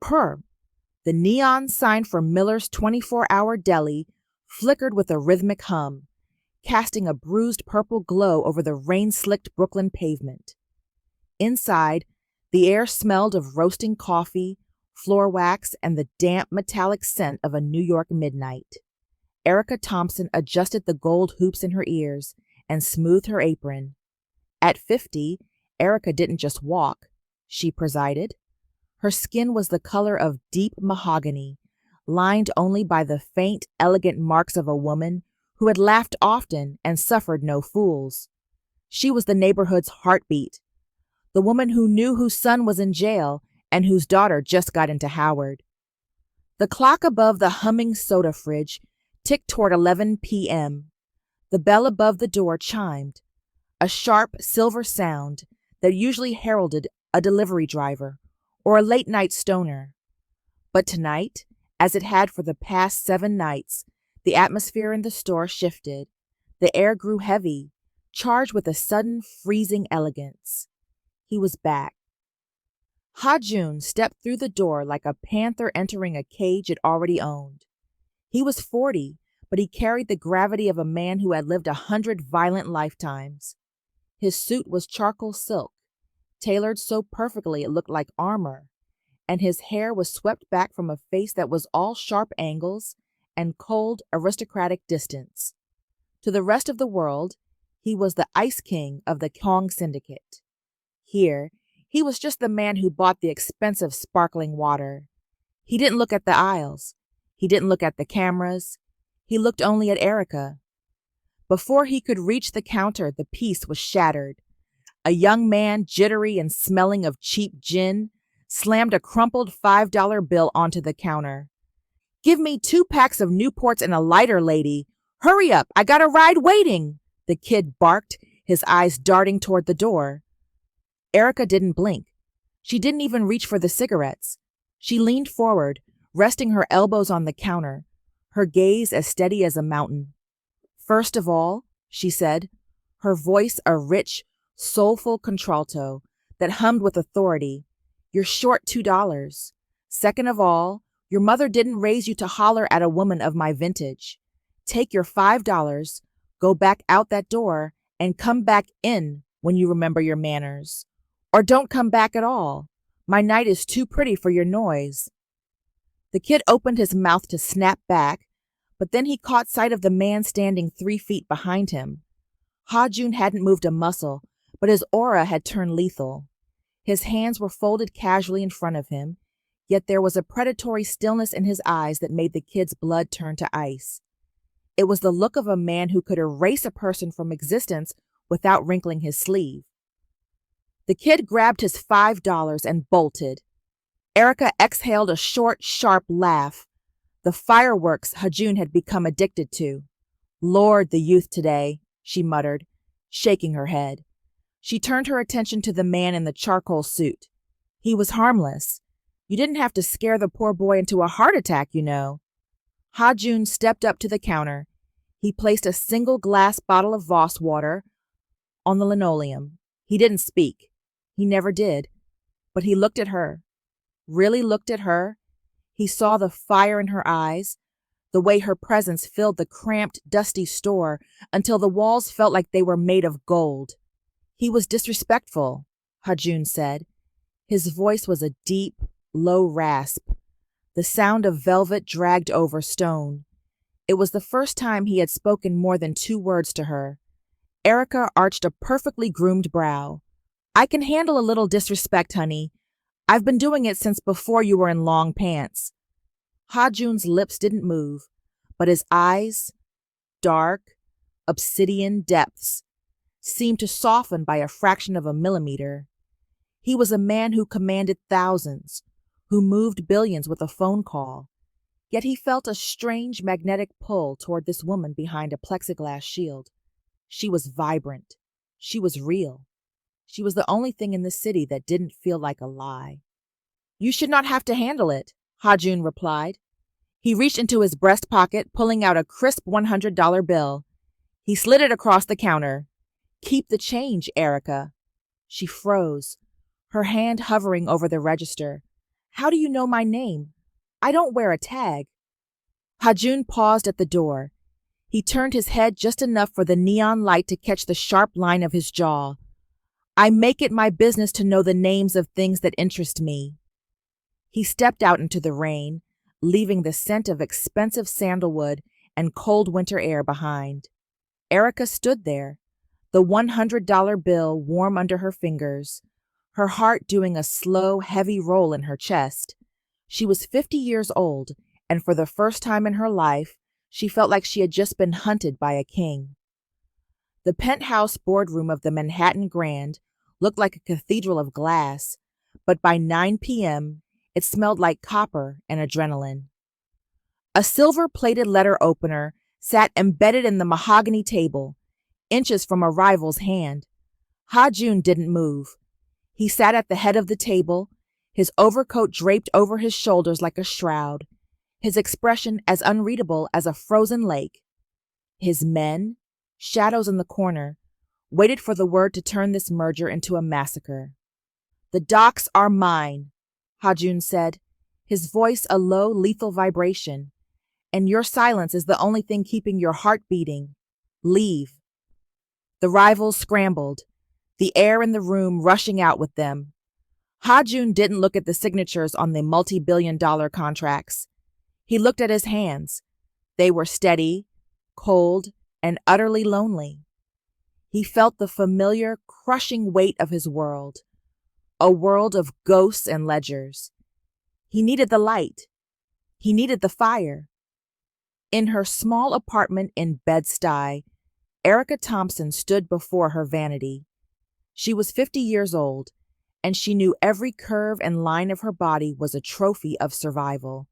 Superb! The neon sign for Miller's 24-hour deli flickered with a rhythmic hum, casting a bruised purple glow over the rain-slicked Brooklyn pavement. Inside, the air smelled of roasting coffee, floor wax, and the damp, metallic scent of a New York midnight. Erika Thompson adjusted the gold hoops in her ears and smoothed her apron. At 50, Erika didn't just walk, she presided. Her skin was the color of deep mahogany, lined only by the faint, elegant marks of a woman who had laughed often and suffered no fools. She was the neighborhood's heartbeat, the woman who knew whose son was in jail and whose daughter just got into Howard. The clock above the humming soda fridge ticked toward 11 p.m. The bell above the door chimed, a sharp silver sound that usually heralded a delivery driver or a late-night stoner. But tonight, as it had for the past 7 nights, the atmosphere in the store shifted. The air grew heavy, charged with a sudden freezing elegance. He was back. Ha-Jun stepped through the door like a panther entering a cage it already owned. He was 40, but he carried the gravity of a man who had lived 100 violent lifetimes. His suit was charcoal silk, tailored so perfectly it looked like armor, and his hair was swept back from a face that was all sharp angles and cold, aristocratic distance. To the rest of the world, he was the Ice King of the Kong Syndicate. Here, he was just the man who bought the expensive sparkling water. He didn't look at the aisles. He didn't look at the cameras. He looked only at Erika. Before he could reach the counter, the peace was shattered. A young man, jittery and smelling of cheap gin, slammed a crumpled $5 bill onto the counter. "Give me 2 packs of Newports and a lighter, lady. Hurry up, I got a ride waiting," the kid barked, his eyes darting toward the door. Erika didn't blink. She didn't even reach for the cigarettes. She leaned forward, resting her elbows on the counter, her gaze as steady as a mountain. "First of all," she said, her voice a rich, soulful contralto that hummed with authority, "you're short $2. Second of all, your mother didn't raise you to holler at a woman of my vintage. Take your $5, go back out that door, and come back in when you remember your manners. Or don't come back at all. My night is too pretty for your noise." The kid opened his mouth to snap back, but then he caught sight of the man standing 3 feet behind him. Ha-Jun hadn't moved a muscle, but his aura had turned lethal. His hands were folded casually in front of him, yet there was a predatory stillness in his eyes that made the kid's blood turn to ice. It was the look of a man who could erase a person from existence without wrinkling his sleeve. The kid grabbed his $5 and bolted. Erika exhaled a short, sharp laugh, the fireworks Ha-Jun had become addicted to. "Lord, the youth today," she muttered, shaking her head. She turned her attention to the man in the charcoal suit. He was harmless. You didn't have to scare the poor boy into a heart attack, you know. Ha-Jun stepped up to the counter. He placed a single glass bottle of Voss water on the linoleum. He didn't speak. He never did. But he looked at her. Really looked at her. He saw the fire in her eyes, the way her presence filled the cramped, dusty store until the walls felt like they were made of gold. "He was disrespectful," Ha-Jun said. His voice was a deep, low rasp, the sound of velvet dragged over stone. It was the first time he had spoken more than 2 words to her. Erika arched a perfectly groomed brow. "I can handle a little disrespect, honey. I've been doing it since before you were in long pants." Ha-Jun's lips didn't move, but his eyes, dark, obsidian depths, seemed to soften by a fraction of a millimeter. He was a man who commanded thousands, who moved billions with a phone call. Yet he felt a strange magnetic pull toward this woman behind a plexiglass shield. She was vibrant. She was real. She was the only thing in the city that didn't feel like a lie. "You should not have to handle it," Ha-Jun replied. He reached into his breast pocket, pulling out a crisp $100 bill. He slid it across the counter. "Keep the change, Erika." She froze, her hand hovering over the register. How do you know my name? I don't wear a tag. Hajun paused at the door. He turned his head just enough for the neon light to catch the sharp line of his jaw. I make it my business to know the names of things that interest me. He stepped out into the rain, leaving the scent of expensive sandalwood and cold winter air behind. Erika stood there, the $100 bill warm under her fingers, her heart doing a slow, heavy roll in her chest. She was 50 years old, and for the first time in her life, she felt like she had just been hunted by a king. The penthouse boardroom of the Manhattan Grand looked like a cathedral of glass, but by 9 p.m., it smelled like copper and adrenaline. A silver-plated letter opener sat embedded in the mahogany table, inches from a rival's hand. Ha-Jun didn't move. He sat at the head of the table, his overcoat draped over his shoulders like a shroud, his expression as unreadable as a frozen lake. His men, shadows in the corner, waited for the word to turn this merger into a massacre. "The docks are mine," Ha-Jun said, his voice a low, lethal vibration. "And your silence is the only thing keeping your heart beating. Leave." The rivals scrambled, the air in the room rushing out with them. Ha-Jun didn't look at the signatures on the multi-billion-dollar contracts. He looked at his hands. They were steady, cold, and utterly lonely. He felt the familiar, crushing weight of his world, a world of ghosts and ledgers. He needed the light. He needed the fire. In her small apartment in Bed-Stuy, Erika Thompson stood before her vanity. She was 50 years old, and she knew every curve and line of her body was a trophy of survival.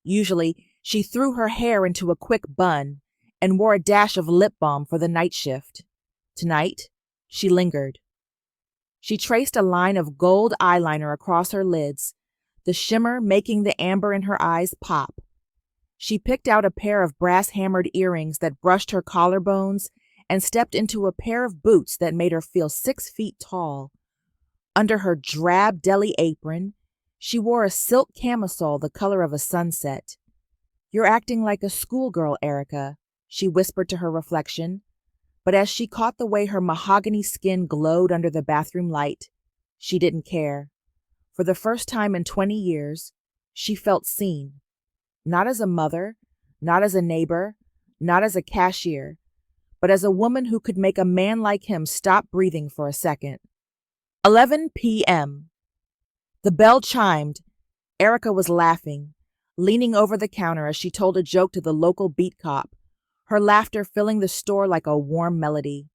Usually, she threw her hair into a quick bun and wore a dash of lip balm for the night shift. Tonight, she lingered. She traced a line of gold eyeliner across her lids, the shimmer making the amber in her eyes pop. She picked out a pair of brass-hammered earrings that brushed her collarbones and stepped into a pair of boots that made her feel 6 feet tall. Under her drab deli apron, she wore a silk camisole the color of a sunset. "You're acting like a schoolgirl, Erika," she whispered to her reflection. But as she caught the way her mahogany skin glowed under the bathroom light, she didn't care. For the first time in 20 years, she felt seen. Not as a mother, not as a neighbor, not as a cashier, but as a woman who could make a man like him stop breathing for a second. 11 p.m. The bell chimed. Erika was laughing, leaning over the counter as she told a joke to the local beat cop, her laughter filling the store like a warm melody.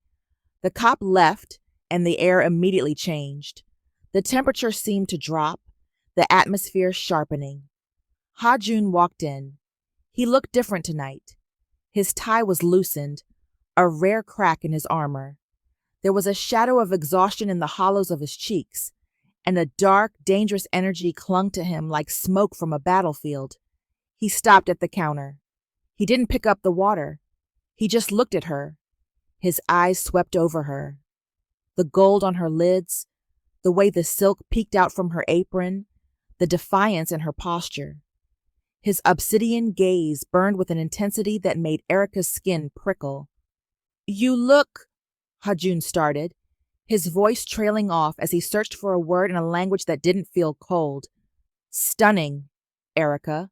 The cop left, and the air immediately changed. The temperature seemed to drop, the atmosphere sharpening. Ha-Jun walked in. He looked different tonight. His tie was loosened, a rare crack in his armor. There was a shadow of exhaustion in the hollows of his cheeks, and a dark, dangerous energy clung to him like smoke from a battlefield. He stopped at the counter. He didn't pick up the water. He just looked at her. His eyes swept over her. The gold on her lids, the way the silk peeked out from her apron, the defiance in her posture. His obsidian gaze burned with an intensity that made Erika's skin prickle. "You look," Ha-Jun started, his voice trailing off as he searched for a word in a language that didn't feel cold. "Stunning, Erika."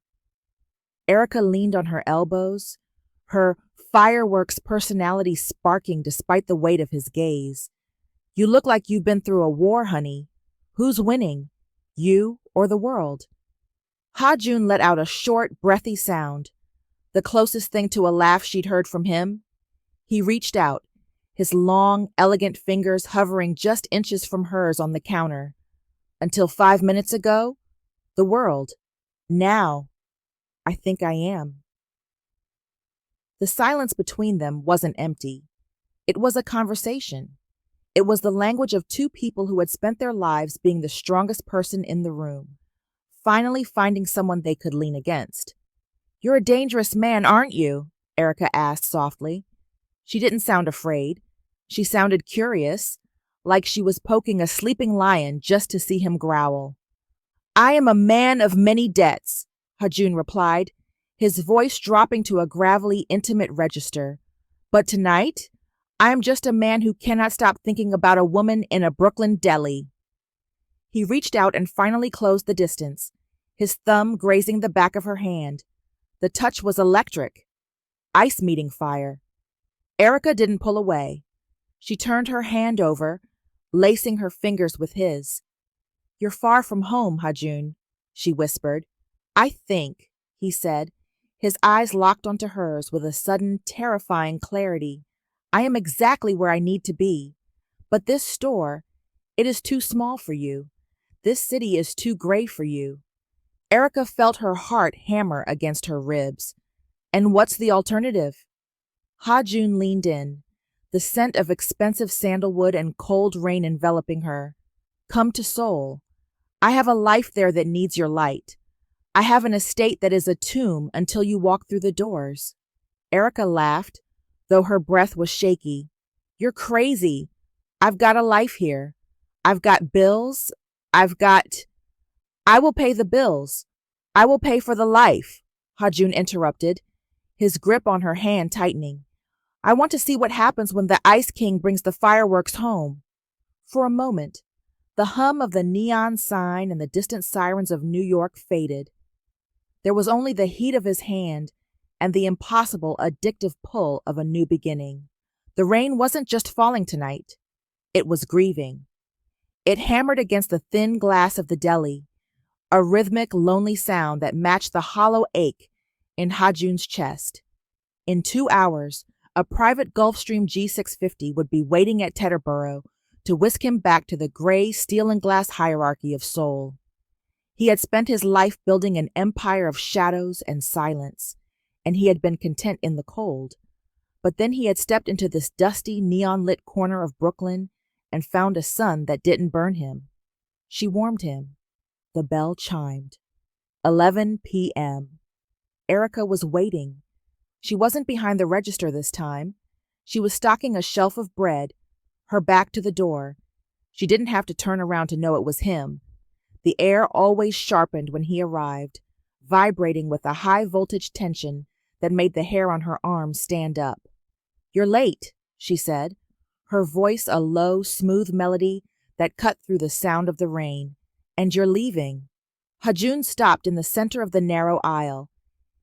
Erika leaned on her elbows, her fireworks personality sparking despite the weight of his gaze. "You look like you've been through a war, honey. Who's winning, you or the world?" Ha-Jun let out a short, breathy sound, the closest thing to a laugh she'd heard from him. He reached out, his long, elegant fingers hovering just inches from hers on the counter. "Until 5 minutes ago, the world. Now, I think I am." The silence between them wasn't empty. It was a conversation. It was the language of two people who had spent their lives being the strongest person in the room, finally finding someone they could lean against. "You're a dangerous man, aren't you?" Erika asked softly. She didn't sound afraid. She sounded curious, like she was poking a sleeping lion just to see him growl. I am a man of many debts, Hajun replied, his voice dropping to a gravelly, intimate register. But tonight, I am just a man who cannot stop thinking about a woman in a Brooklyn deli. He reached out and finally closed the distance, his thumb grazing the back of her hand. The touch was electric. Ice meeting fire. Erika didn't pull away. She turned her hand over, lacing her fingers with his. You're far from home, Hajun, she whispered. I think, he said, his eyes locked onto hers with a sudden, terrifying clarity. I am exactly where I need to be. But this store, it is too small for you. This city is too gray for you. Erika felt her heart hammer against her ribs. And what's the alternative? Hajun leaned in, the scent of expensive sandalwood and cold rain enveloping her. Come to Seoul. I have a life there that needs your light. I have an estate that is a tomb until you walk through the doors. Erika laughed, though her breath was shaky. You're crazy. I've got a life here. I've got bills. I will pay the bills. I will pay for the life, Hajun interrupted, his grip on her hand tightening. I want to see what happens when the Ice King brings the fireworks home. For a moment, the hum of the neon sign and the distant sirens of New York faded. There was only the heat of his hand and the impossible, addictive pull of a new beginning. The rain wasn't just falling tonight. It was grieving. It hammered against the thin glass of the deli, a rhythmic, lonely sound that matched the hollow ache in Hajun's chest. In 2 hours, a private Gulfstream G650 would be waiting at Teterboro to whisk him back to the gray steel and glass hierarchy of Seoul. He had spent his life building an empire of shadows and silence, and he had been content in the cold. But then he had stepped into this dusty, neon-lit corner of Brooklyn and found a sun that didn't burn him. She warmed him. The bell chimed. 11 p.m. Erika was waiting. She wasn't behind the register this time. She was stocking a shelf of bread, her back to the door. She didn't have to turn around to know it was him. The air always sharpened when he arrived, vibrating with a high-voltage tension that made the hair on her arms stand up. You're late, she said, her voice a low, smooth melody that cut through the sound of the rain. And you're leaving. Hajun stopped in the center of the narrow aisle.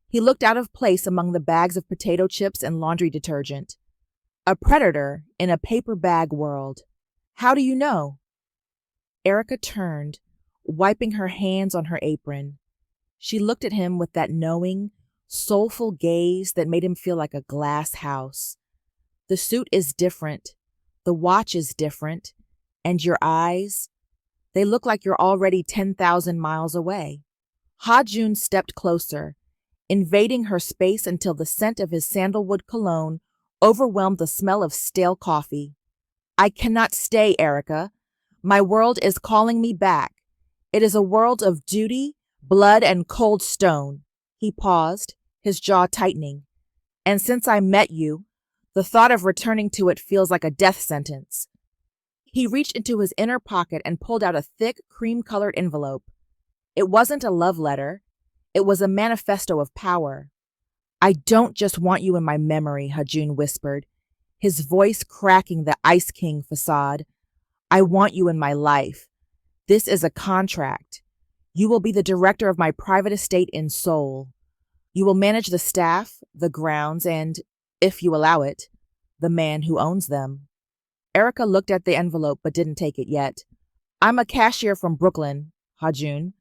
He looked out of place among the bags of potato chips and laundry detergent. A predator in a paper bag world. How do you know? Erika turned, wiping her hands on her apron. She looked at him with that knowing, soulful gaze that made him feel like a glass house. The suit is different. The watch is different. And your eyes, they look like you're already 10,000 miles away. Hajun stepped closer, invading her space until the scent of his sandalwood cologne overwhelmed the smell of stale coffee. I cannot stay, Erika. My world is calling me back. It is a world of duty, blood, and cold stone. He paused, his jaw tightening. And since I met you, the thought of returning to it feels like a death sentence. He reached into his inner pocket and pulled out a thick, cream-colored envelope. It wasn't a love letter. It was a manifesto of power. I don't just want you in my memory, Hajun whispered, his voice cracking the Ice King facade. I want you in my life. This is a contract. You will be the director of my private estate in Seoul. You will manage the staff, the grounds, and, if you allow it, the man who owns them. Erika looked at the envelope but didn't take it yet. I'm a cashier from Brooklyn, Hajun.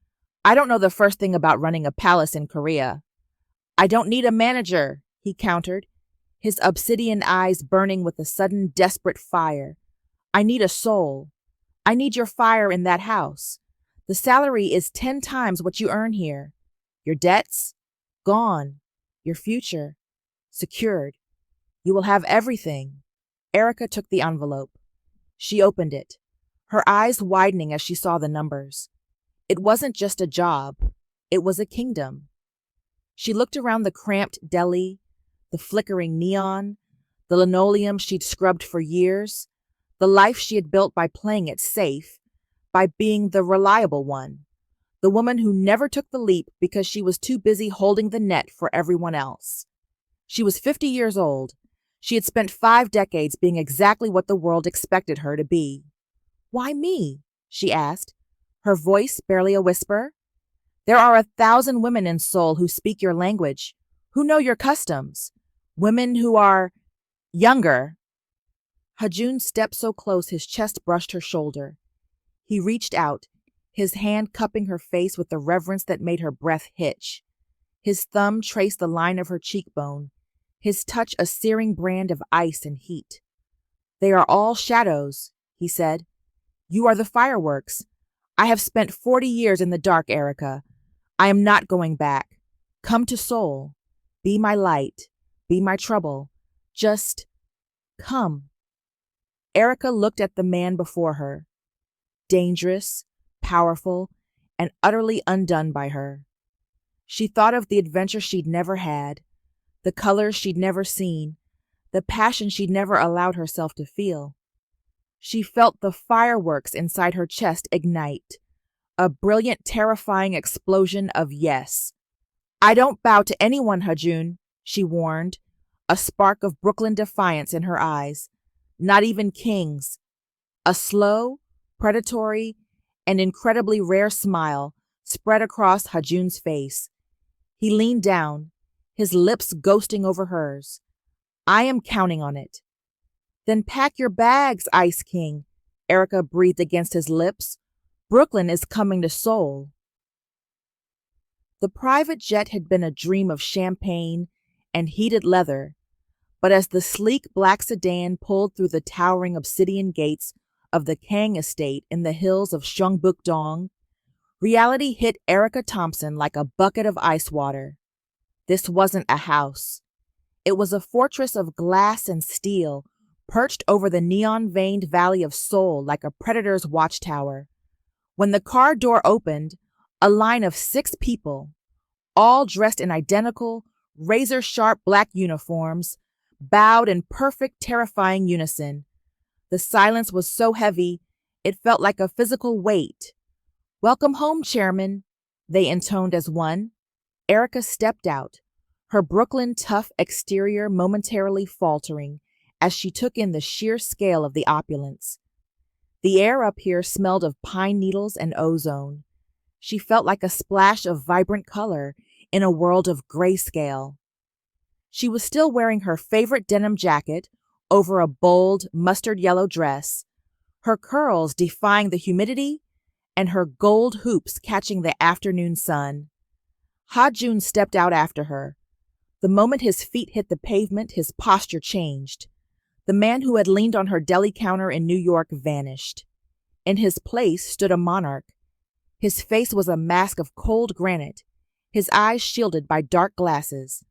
I don't know the first thing about running a palace in Korea. I don't need a manager, he countered, his obsidian eyes burning with a sudden desperate fire. I need a soul. I need your fire in that house. The salary is 10 times what you earn here. Your debts? Gone. Your future? Secured. You will have everything. Erika took the envelope. She opened it, her eyes widening as she saw the numbers. It wasn't just a job. It was a kingdom. She looked around the cramped deli, the flickering neon, the linoleum she'd scrubbed for years, the life she had built by playing it safe, by being the reliable one, the woman who never took the leap because she was too busy holding the net for everyone else. She was 50 years old. She had spent 5 decades being exactly what the world expected her to be. "Why me?" she asked, her voice barely a whisper. "There are 1,000 women in Seoul who speak your language, who know your customs. Women who are younger." Hajun stepped so close his chest brushed her shoulder. He reached out, his hand cupping her face with the reverence that made her breath hitch. His thumb traced the line of her cheekbone, his touch a searing brand of ice and heat. "They are all shadows," he said. "You are the fireworks. I have spent 40 years in the dark, Erika. I am not going back. Come to Seoul. Be my light. Be my trouble. Just come." Erika looked at the man before her. Dangerous, powerful, and utterly undone by her. She thought of the adventure she'd never had, the colors she'd never seen, the passion she'd never allowed herself to feel. She felt the fireworks inside her chest ignite, a brilliant, terrifying explosion of yes. "I don't bow to anyone, Hajun," she warned, a spark of Brooklyn defiance in her eyes. "Not even kings." A slow, predatory, and incredibly rare smile spread across Hajun's face. He leaned down, his lips ghosting over hers. "I am counting on it." "Then pack your bags, Ice King," Erika breathed against his lips. "Brooklyn is coming to Seoul." The private jet had been a dream of champagne and heated leather, but as the sleek black sedan pulled through the towering obsidian gates of the Kang estate in the hills of Gyeongbuk-dong, reality hit Erika Thompson like a bucket of ice water. This wasn't a house. It was a fortress of glass and steel, perched over the neon-veined valley of Seoul like a predator's watchtower. When the car door opened, a line of 6 people, all dressed in identical, razor-sharp black uniforms, bowed in perfect, terrifying unison. The silence was so heavy, it felt like a physical weight. "Welcome home, Chairman," they intoned as one. Erika stepped out, her Brooklyn tough exterior momentarily faltering as she took in the sheer scale of the opulence. The air up here smelled of pine needles and ozone. She felt like a splash of vibrant color in a world of grayscale. She was still wearing her favorite denim jacket over a bold, mustard yellow dress, her curls defying the humidity and her gold hoops catching the afternoon sun. Ha-Jun stepped out after her. The moment his feet hit the pavement, his posture changed. The man who had leaned on her deli counter in New York vanished. In his place stood a monarch. His face was a mask of cold granite, his eyes shielded by dark glasses.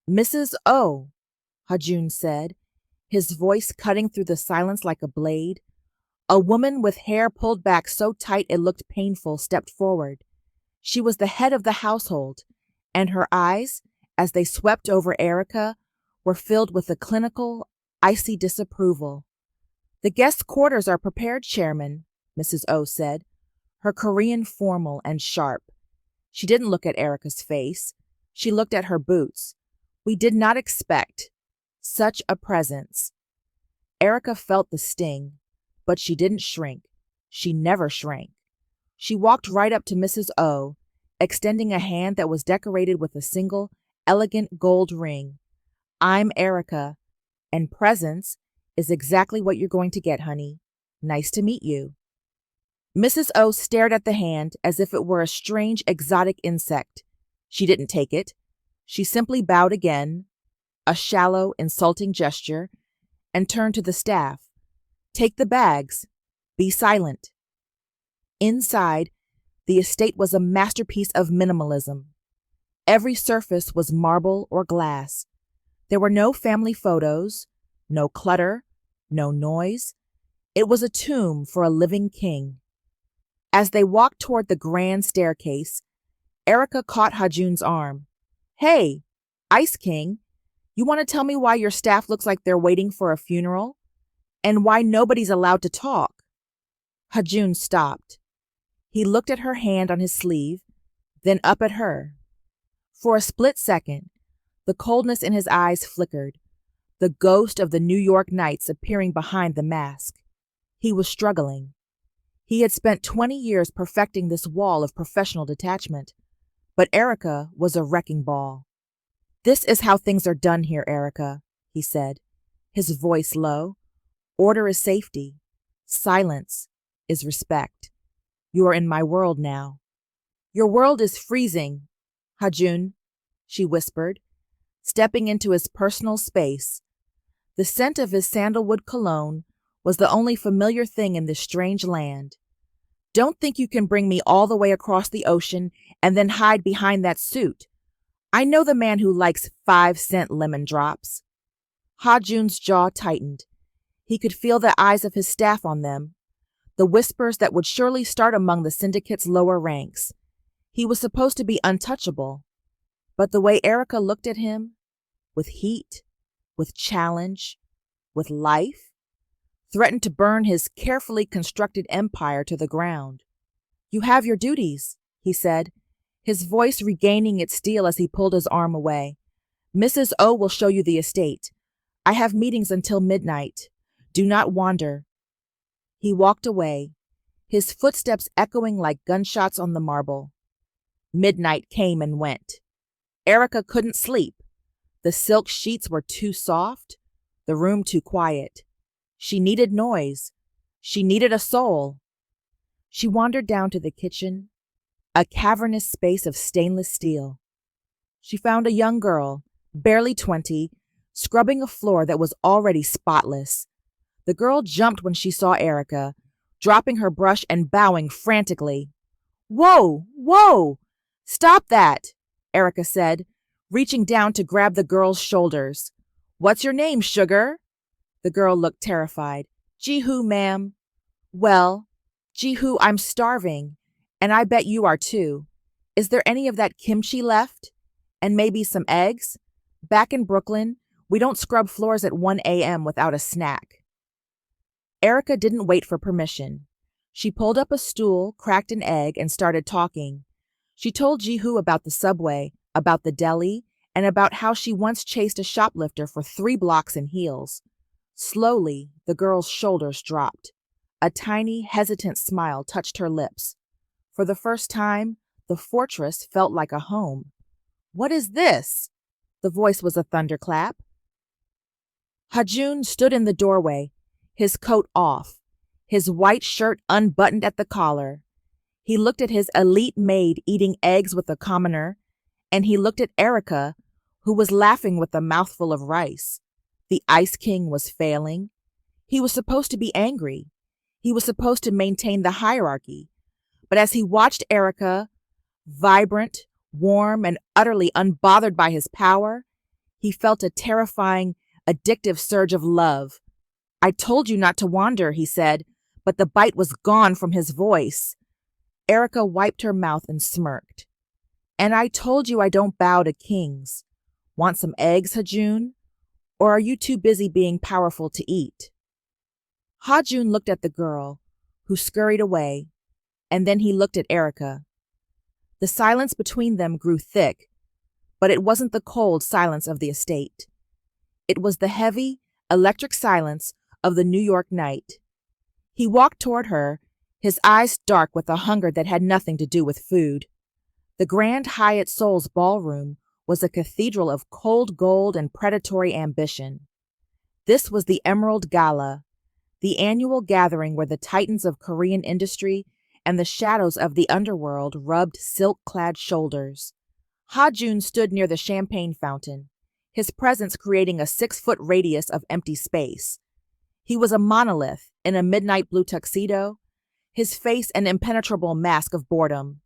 "Mrs. O," Ha-Jun said, his voice cutting through the silence like a blade. A woman with hair pulled back so tight it looked painful stepped forward. She was the head of the household, and her eyes, as they swept over Erika, were filled with a clinical, icy disapproval. "The guest quarters are prepared, Chairman," Mrs. O said, her Korean formal and sharp. She didn't look at Erika's face. She looked at her boots. "We did not expect such a presence." Erika felt the sting, but she didn't shrink. She never shrank. She walked right up to Mrs. O, extending a hand that was decorated with a single, elegant gold ring. "I'm Erika, and presence is exactly what you're going to get, honey. Nice to meet you." Mrs. O stared at the hand as if it were a strange, exotic insect. She didn't take it. She simply bowed again, a shallow, insulting gesture, and turned to the staff. "Take the bags. Be silent." Inside, the estate was a masterpiece of minimalism. Every surface was marble or glass. There were no family photos, no clutter, no noise. It was a tomb for a living king. As they walked toward the grand staircase, Erika caught Ha-Jun's arm. "Hey, Ice King, you want to tell me why your staff looks like they're waiting for a funeral? And why nobody's allowed to talk?" Ha-Jun stopped. He looked at her hand on his sleeve, then up at her. For a split second, the coldness in his eyes flickered, the ghost of the New York nights appearing behind the mask. He was struggling. He had spent 20 years perfecting this wall of professional detachment, but Erika was a wrecking ball. "This is how things are done here, Erika," he said, his voice low. "Order is safety. Silence is respect. You are in my world now." "Your world is freezing, Hajun," she whispered, stepping into his personal space. The scent of his sandalwood cologne was the only familiar thing in this strange land. "Don't think you can bring me all the way across the ocean and then hide behind that suit. I know the man who likes 5-cent lemon drops." Ha-Jun's jaw tightened. He could feel the eyes of his staff on them, the whispers that would surely start among the syndicate's lower ranks. He was supposed to be untouchable, but the way Erika looked at him, with heat, with challenge, with life, threatened to burn his carefully constructed empire to the ground. "You have your duties," he said, his voice regaining its steel as he pulled his arm away. "Mrs. O will show you the estate. I have meetings until midnight. Do not wander." He walked away, his footsteps echoing like gunshots on the marble. Midnight came and went. Erika couldn't sleep. The silk sheets were too soft, the room too quiet. She needed noise. She needed a soul. She wandered down to the kitchen, a cavernous space of stainless steel. She found a young girl, barely 20, scrubbing a floor that was already spotless. The girl jumped when she saw Erika, dropping her brush and bowing frantically. "Whoa! Whoa! Stop that!" Erika said, reaching down to grab the girl's shoulders. "What's your name, sugar?" The girl looked terrified. "Jihu, ma'am." "Well, Jihu, I'm starving, and I bet you are too. Is there any of that kimchi left? And maybe some eggs? Back in Brooklyn, we don't scrub floors at 1 a.m. without a snack." Erika didn't wait for permission. She pulled up a stool, cracked an egg, and started talking. She told Jihu about the subway, about the deli, and about how she once chased a shoplifter for 3 blocks in heels. Slowly, the girl's shoulders dropped. A tiny, hesitant smile touched her lips. For the first time, the fortress felt like a home. "What is this?" The voice was a thunderclap. Hajun stood in the doorway, his coat off, his white shirt unbuttoned at the collar. He looked at his elite maid eating eggs with a commoner, and he looked at Erika, who was laughing with a mouthful of rice. The Ice King was failing. He was supposed to be angry. He was supposed to maintain the hierarchy. But as he watched Erika, vibrant, warm, and utterly unbothered by his power, he felt a terrifying, addictive surge of love. "I told you not to wander," he said, but the bite was gone from his voice. Erika wiped her mouth and smirked. "And I told you I don't bow to kings. Want some eggs, Hajun? Or are you too busy being powerful to eat?" Hajun looked at the girl, who scurried away, and then he looked at Erika. The silence between them grew thick, but it wasn't the cold silence of the estate. It was the heavy, electric silence of the New York night. He walked toward her, his eyes dark with a hunger that had nothing to do with food. The Grand Hyatt Seoul's ballroom was a cathedral of cold gold and predatory ambition. This was the Emerald Gala, the annual gathering where the titans of Korean industry and the shadows of the underworld rubbed silk-clad shoulders. Ha-Jun stood near the champagne fountain, his presence creating a 6-foot radius of empty space. He was a monolith in a midnight blue tuxedo, his face an impenetrable mask of boredom.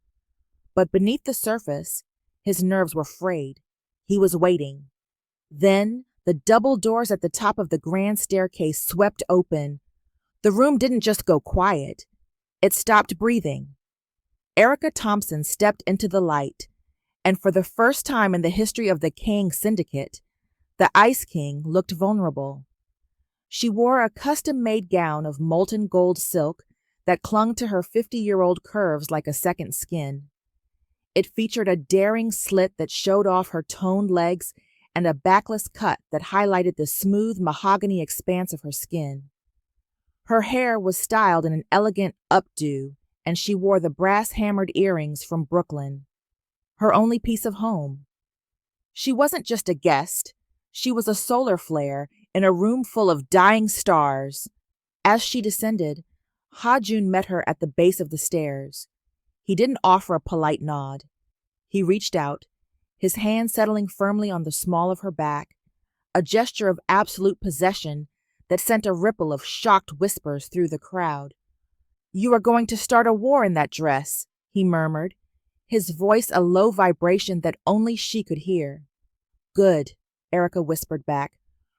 But beneath the surface, his nerves were frayed. He was waiting. Then the double doors at the top of the grand staircase swept open. The room didn't just go quiet. It stopped breathing. Erika Thompson stepped into the light, and for the first time in the history of the Kang Syndicate, the Ice King looked vulnerable. She wore a custom-made gown of molten gold silk that clung to her 50-year-old curves like a second skin. It featured a daring slit that showed off her toned legs and a backless cut that highlighted the smooth mahogany expanse of her skin. Her hair was styled in an elegant updo, and she wore the brass-hammered earrings from Brooklyn, her only piece of home. She wasn't just a guest, she was a solar flare in a room full of dying stars. As she descended, Ha-jun met her at the base of the stairs. He didn't offer a polite nod. He reached out, his hand settling firmly on the small of her back, a gesture of absolute possession that sent a ripple of shocked whispers through the crowd. "You are going to start a war in that dress," he murmured, his voice a low vibration that only she could hear. "Good," Erika whispered back,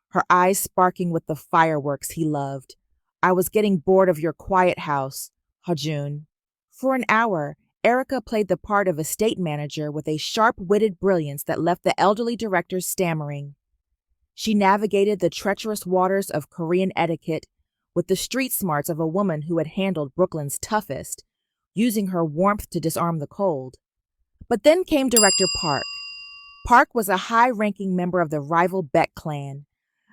her eyes sparking with the fireworks he loved. "I was getting bored of your quiet house, Ha-jun." For an hour, Erika played the part of estate manager with a sharp-witted brilliance that left the elderly director stammering. She navigated the treacherous waters of Korean etiquette with the street smarts of a woman who had handled Brooklyn's toughest, using her warmth to disarm the cold. But then came Director Park. Park was a high-ranking member of the rival Beck clan,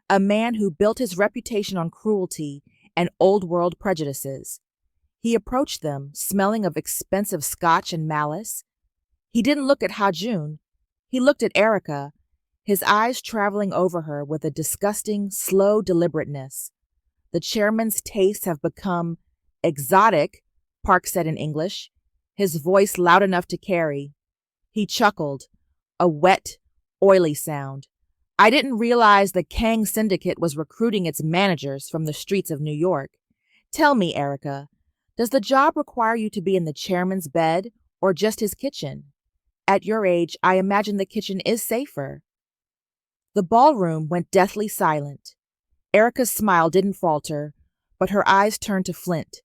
a man who built his reputation on cruelty and old-world prejudices. He approached them, smelling of expensive scotch and malice. He didn't look at Ha-jun. He looked at Erika, his eyes traveling over her with a disgusting, slow deliberateness. "The chairman's tastes have become exotic," Park said in English, his voice loud enough to carry. He chuckled, a wet, oily sound. "I didn't realize the Kang Syndicate was recruiting its managers from the streets of New York. Tell me, Erika, does the job require you to be in the chairman's bed or just his kitchen? At your age, I imagine the kitchen is safer." The ballroom went deathly silent. Erika's smile didn't falter, but her eyes turned to Flint.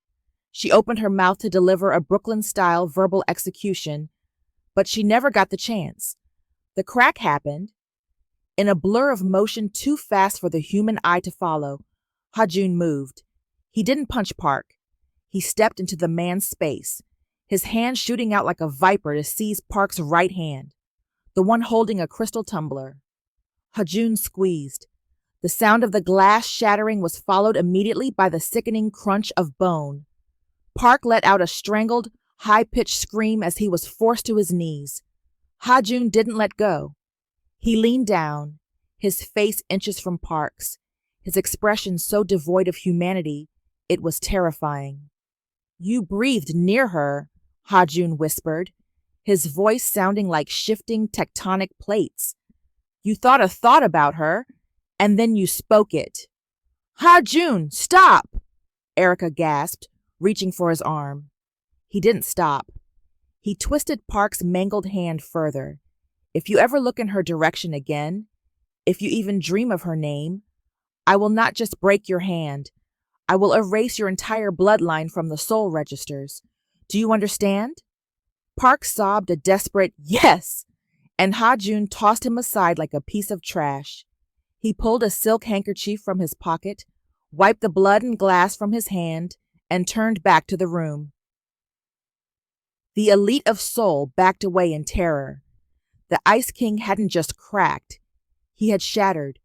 She opened her mouth to deliver a Brooklyn-style verbal execution, but she never got the chance. The crack happened. In a blur of motion too fast for the human eye to follow, Ha-jun moved. He didn't punch Park. He stepped into the man's space, his hand shooting out like a viper to seize Park's right hand, the one holding a crystal tumbler. Ha-jun squeezed. The sound of the glass shattering was followed immediately by the sickening crunch of bone. Park let out a strangled, high-pitched scream as he was forced to his knees. Ha-jun didn't let go. He leaned down, his face inches from Park's, his expression so devoid of humanity, it was terrifying. "You breathed near her," Ha-jun whispered, his voice sounding like shifting tectonic plates. "You thought a thought about her, and then you spoke it." "Ha-jun, stop!" Erika gasped, reaching for his arm. He didn't stop. He twisted Park's mangled hand further. "If you ever look in her direction again, if you even dream of her name, I will not just break your hand. I will erase your entire bloodline from the soul registers. Do you understand?" Park sobbed a desperate yes, and Ha-jun tossed him aside like a piece of trash. He pulled a silk handkerchief from his pocket, wiped the blood and glass from his hand, and turned back to the room. The elite of Seoul backed away in terror. The Ice King hadn't just cracked, he had shattered,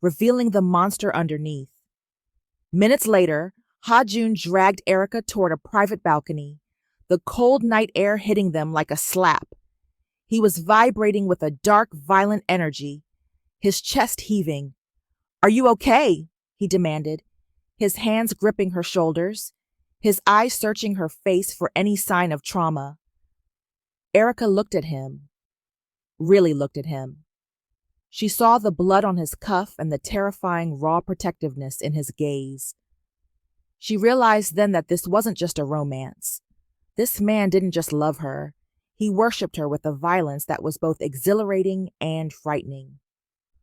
revealing the monster underneath. Minutes later, Ha-jun dragged Erika toward a private balcony, the cold night air hitting them like a slap. He was vibrating with a dark, violent energy, his chest heaving. "Are you okay?" he demanded, his hands gripping her shoulders, his eyes searching her face for any sign of trauma. Erika looked at him, really looked at him. She saw the blood on his cuff and the terrifying raw protectiveness in his gaze. She realized then that this wasn't just a romance. This man didn't just love her. He worshipped her with a violence that was both exhilarating and frightening.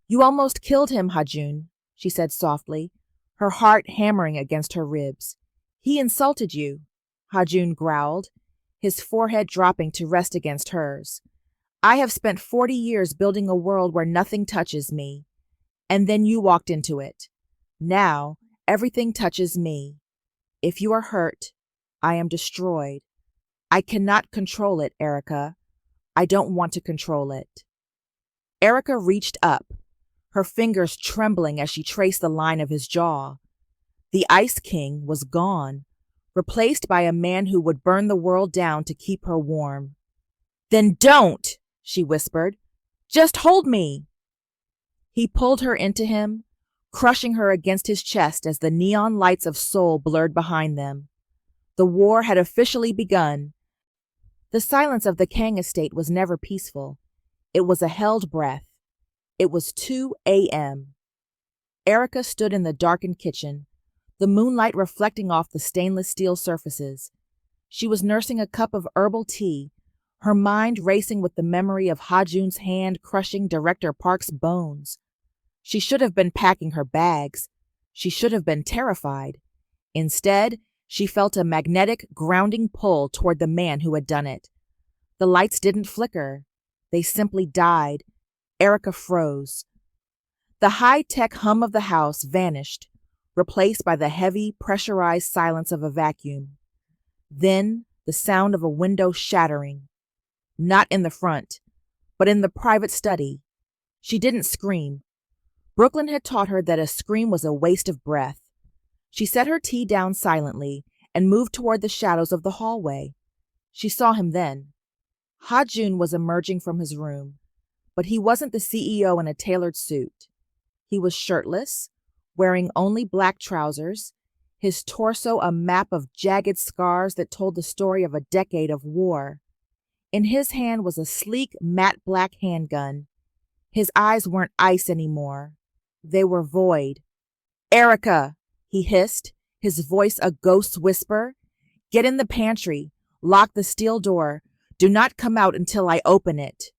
"You almost killed him, Ha-jun," she said softly, her heart hammering against her ribs. "He insulted you," Ha-jun growled, his forehead dropping to rest against hers. "I have spent 40 years building a world where nothing touches me. And then you walked into it. Now, everything touches me. If you are hurt, I am destroyed. I cannot control it, Erika. I don't want to control it. Erika reached up, her fingers trembling as she traced the line of his jaw. The Ice King was gone, replaced by a man who would burn the world down to keep her warm. Then don't, she whispered. Just hold me. He pulled her into him, crushing her against his chest as the neon lights of Seoul blurred behind them. The war had officially begun. The silence of the Kang estate was never peaceful. It was a held breath. It was 2 a.m. Erika stood in the darkened kitchen, the moonlight reflecting off the stainless steel surfaces. She was nursing a cup of herbal tea, her mind racing with the memory of Ha-Jun's hand crushing Director Park's bones. She should have been packing her bags. She should have been terrified. Instead, she felt a magnetic, grounding pull toward the man who had done it. The lights didn't flicker. They simply died. Erika froze. The high-tech hum of the house vanished, replaced by the heavy, pressurized silence of a vacuum. Then, the sound of a window shattering. Not in the front, but in the private study. She didn't scream. Brooklyn had taught her that a scream was a waste of breath. She set her tea down silently and moved toward the shadows of the hallway. She saw him then. Ha-Jun was emerging from his room, but he wasn't the CEO in a tailored suit. He was shirtless, wearing only black trousers, his torso a map of jagged scars that told the story of a decade of war. In his hand was a sleek, matte black handgun. His eyes weren't ice anymore. They were void. "Erika," he hissed, his voice a ghost's whisper. "Get in the pantry. Lock the steel door. Do not come out until I open it."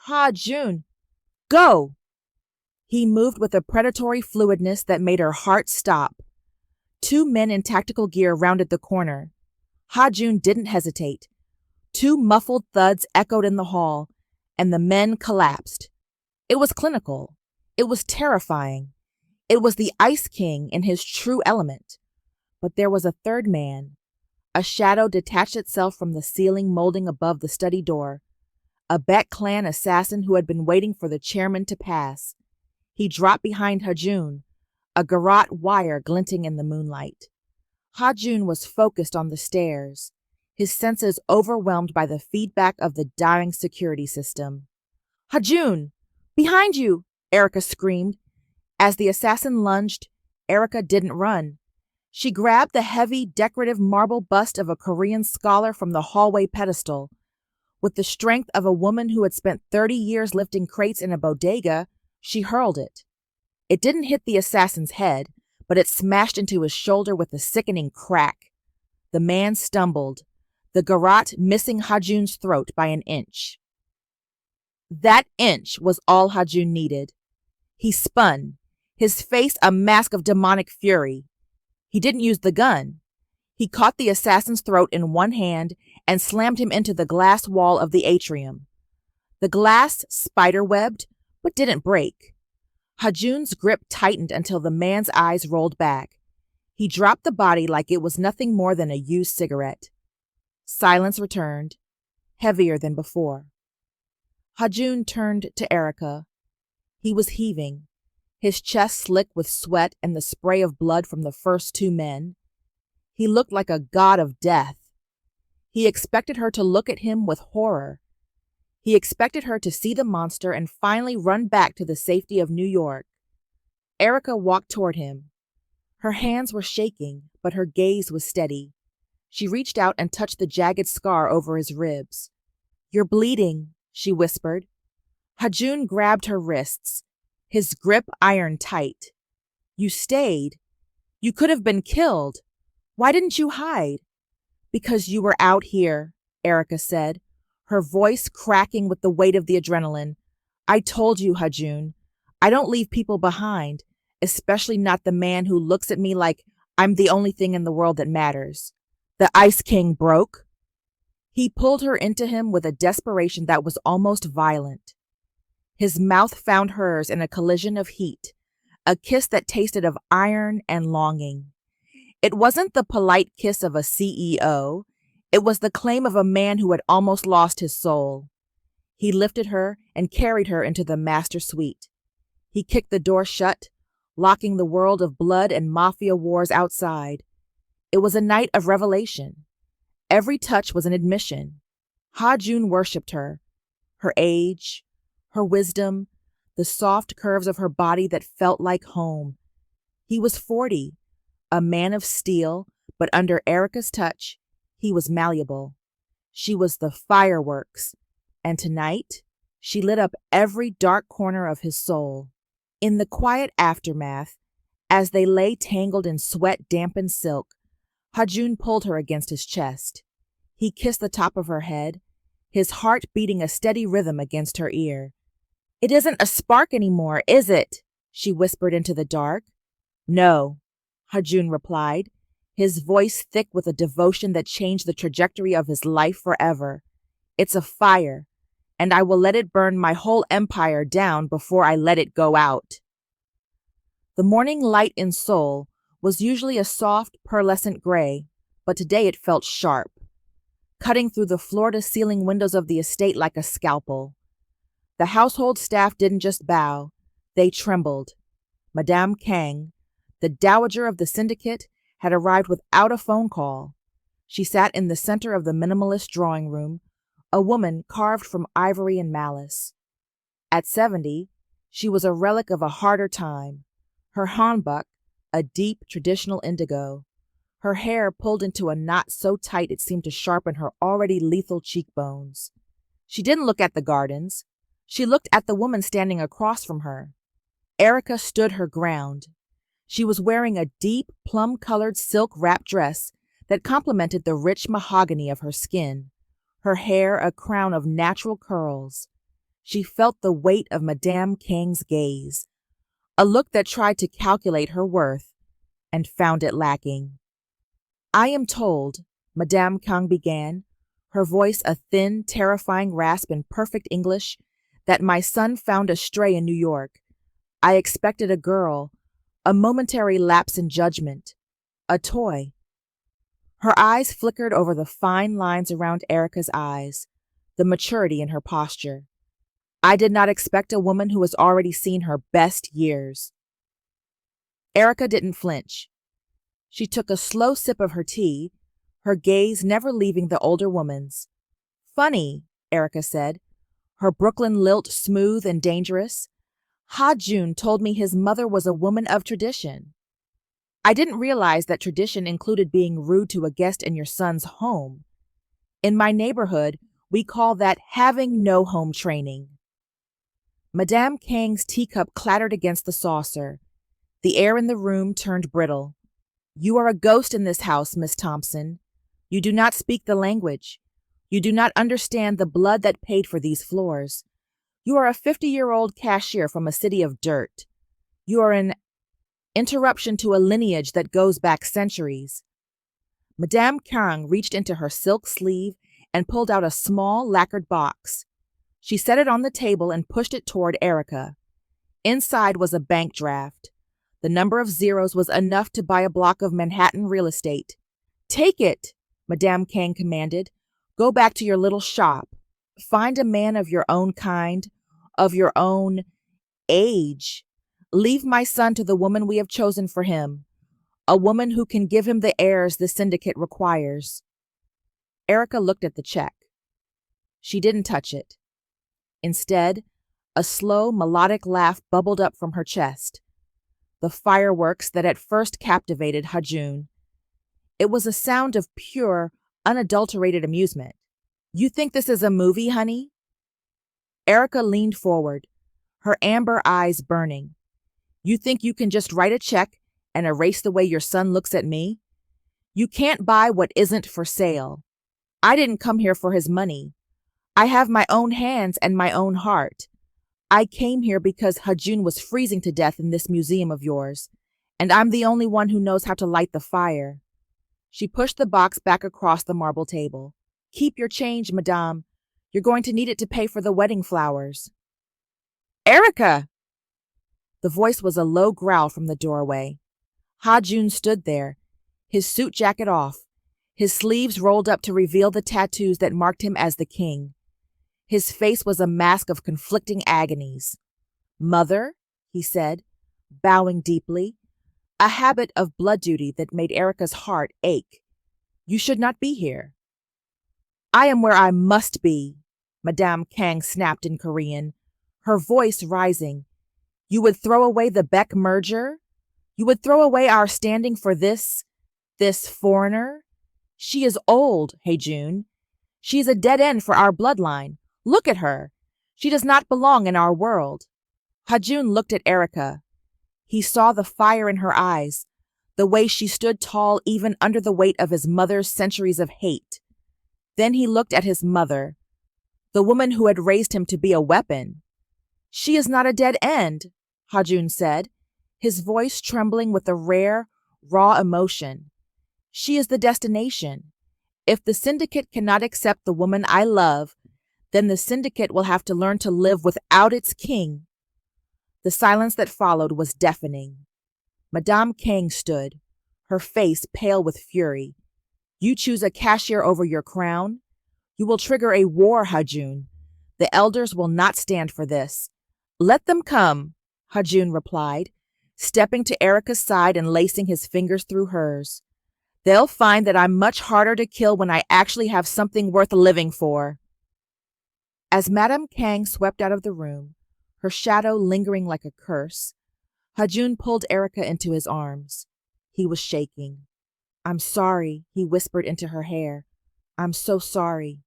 "Ha-Jun, go!" He moved with a predatory fluidness that made her heart stop. 2 men in tactical gear rounded the corner. Ha-Jun didn't hesitate. 2 muffled thuds echoed in the hall, and the men collapsed. It was clinical. It was terrifying. It was the Ice King in his true element. But there was a third man. A shadow detached itself from the ceiling molding above the study door. A Beck clan assassin who had been waiting for the chairman to pass. He dropped behind Ha-Jun, a garrote wire glinting in the moonlight. Ha-Jun was focused on the stairs, his senses overwhelmed by the feedback of the dying security system. "Ha-Jun, behind you!" Erika screamed. As the assassin lunged, Erika didn't run. She grabbed the heavy, decorative marble bust of a Korean scholar from the hallway pedestal. With the strength of a woman who had spent 30 years lifting crates in a bodega, she hurled it. It didn't hit the assassin's head, but it smashed into his shoulder with a sickening crack. The man stumbled, the garrote missing Ha-Jun's throat by an inch. That inch was all Ha-Jun needed. He spun, his face a mask of demonic fury. He didn't use the gun. He caught the assassin's throat in one hand and slammed him into the glass wall of the atrium. The glass spiderwebbed, but didn't break. Ha-Jun's grip tightened until the man's eyes rolled back. He dropped the body like it was nothing more than a used cigarette. Silence returned, heavier than before. Ha-Jun turned to Erika. He was heaving, his chest slick with sweat and the spray of blood from the first 2 men. He looked like a god of death. He expected her to look at him with horror. He expected her to see the monster and finally run back to the safety of New York. Erika walked toward him. Her hands were shaking, but her gaze was steady. She reached out and touched the jagged scar over his ribs. "You're bleeding," she whispered. Ha-Jun grabbed her wrists, his grip iron tight. "You stayed. You could have been killed. Why didn't you hide?" "Because you were out here," Erika said, her voice cracking with the weight of the adrenaline. "I told you, Ha-Jun. I don't leave people behind, especially not the man who looks at me like I'm the only thing in the world that matters. The Ice King broke." He pulled her into him with a desperation that was almost violent. His mouth found hers in a collision of heat, a kiss that tasted of iron and longing. It wasn't the polite kiss of a CEO. It was the claim of a man who had almost lost his soul. He lifted her and carried her into the master suite. He kicked the door shut, locking the world of blood and mafia wars outside. It was a night of revelation. Every touch was an admission. Ha-Jun worshipped her age, her wisdom, the soft curves of her body that felt like home. He was 40, a man of steel, but under Erika's touch, he was malleable. She was the fireworks, and tonight, she lit up every dark corner of his soul. In the quiet aftermath, as they lay tangled in sweat-dampened silk, Ha-Jun pulled her against his chest. He kissed the top of her head, his heart beating a steady rhythm against her ear. "It isn't a spark anymore, is it?" she whispered into the dark. "No," Ha-Jun replied, his voice thick with a devotion that changed the trajectory of his life forever. "It's a fire, and I will let it burn my whole empire down before I let it go out." The morning light in Seoul was usually a soft, pearlescent gray, but today it felt sharp, cutting through the floor-to-ceiling windows of the estate like a scalpel. The household staff didn't just bow, they trembled. Madame Kang, the dowager of the syndicate, had arrived without a phone call. She sat in the center of the minimalist drawing room, a woman carved from ivory and malice. At 70, she was a relic of a harder time. Her hanbok, a deep, traditional indigo. Her hair pulled into a knot so tight it seemed to sharpen her already lethal cheekbones. She didn't look at the gardens. She looked at the woman standing across from her. Erika stood her ground. She was wearing a deep, plum-colored silk wrap dress that complemented the rich mahogany of her skin, her hair a crown of natural curls. She felt the weight of Madame Kang's gaze, a look that tried to calculate her worth and found it lacking. "I am told," Madame Kang began, her voice a thin, terrifying rasp in perfect English, "that my son found a stray in New York. I expected a girl, a momentary lapse in judgment, a toy." Her eyes flickered over the fine lines around Erika's eyes, the maturity in her posture. "I did not expect a woman who has already seen her best years." Erika didn't flinch. She took a slow sip of her tea, her gaze never leaving the older woman's. "Funny," Erika said, her Brooklyn lilt smooth and dangerous. "Ha-Jun told me his mother was a woman of tradition. I didn't realize that tradition included being rude to a guest in your son's home. In my neighborhood, we call that having no home training." Madame Kang's teacup clattered against the saucer. The air in the room turned brittle. "You are a ghost in this house, Miss Thompson. You do not speak the language. You do not understand the blood that paid for these floors. You are a 50-year-old cashier from a city of dirt. You are an interruption to a lineage that goes back centuries." Madame Kang reached into her silk sleeve and pulled out a small lacquered box. She set it on the table and pushed it toward Erika. Inside was a bank draft. The number of zeros was enough to buy a block of Manhattan real estate. "Take it," Madame Kang commanded. "Go back to your little shop. Find a man of your own kind, of your own age. Leave my son to the woman we have chosen for him, a woman who can give him the heirs the syndicate requires." Erika looked at the check. She didn't touch it. Instead, a slow, melodic laugh bubbled up from her chest. The fireworks that at first captivated Ha-Jun. It was a sound of pure, unadulterated amusement. "You think this is a movie, honey?" Erika leaned forward, her amber eyes burning. "You think you can just write a check and erase the way your son looks at me? You can't buy what isn't for sale. I didn't come here for his money. I have my own hands and my own heart. I came here because Ha-Jun was freezing to death in this museum of yours, and I'm the only one who knows how to light the fire." She pushed the box back across the marble table. "Keep your change, madame. You're going to need it to pay for the wedding flowers." "Erika!" The voice was a low growl from the doorway. Ha-Jun stood there, his suit jacket off, his sleeves rolled up to reveal the tattoos that marked him as the king. His face was a mask of conflicting agonies. "Mother," he said, bowing deeply, a habit of blood duty that made Erika's heart ache. "You should not be here." "I am where I must be," Madame Kang snapped in Korean, her voice rising. "You would throw away the Beck merger? You would throw away our standing for this foreigner? She is old, Haejun. She is a dead end for our bloodline. Look at her. She does not belong in our world." Haejun looked at Erika. He saw the fire in her eyes, the way she stood tall even under the weight of his mother's centuries of hate. Then he looked at his mother, the woman who had raised him to be a weapon. "She is not a dead end," Haejun said, his voice trembling with a rare, raw emotion. "She is the destination. If the syndicate cannot accept the woman I love, then the syndicate will have to learn to live without its king." The silence that followed was deafening. Madame Kang stood, her face pale with fury. "You choose a cashier over your crown? You will trigger a war, Haejun. The elders will not stand for this." "Let them come," Haejun replied, stepping to Erika's side and lacing his fingers through hers. "They'll find that I'm much harder to kill when I actually have something worth living for." As Madame Kang swept out of the room, her shadow lingering like a curse, Haejun pulled Erika into his arms. He was shaking. "I'm sorry," he whispered into her hair. "I'm so sorry."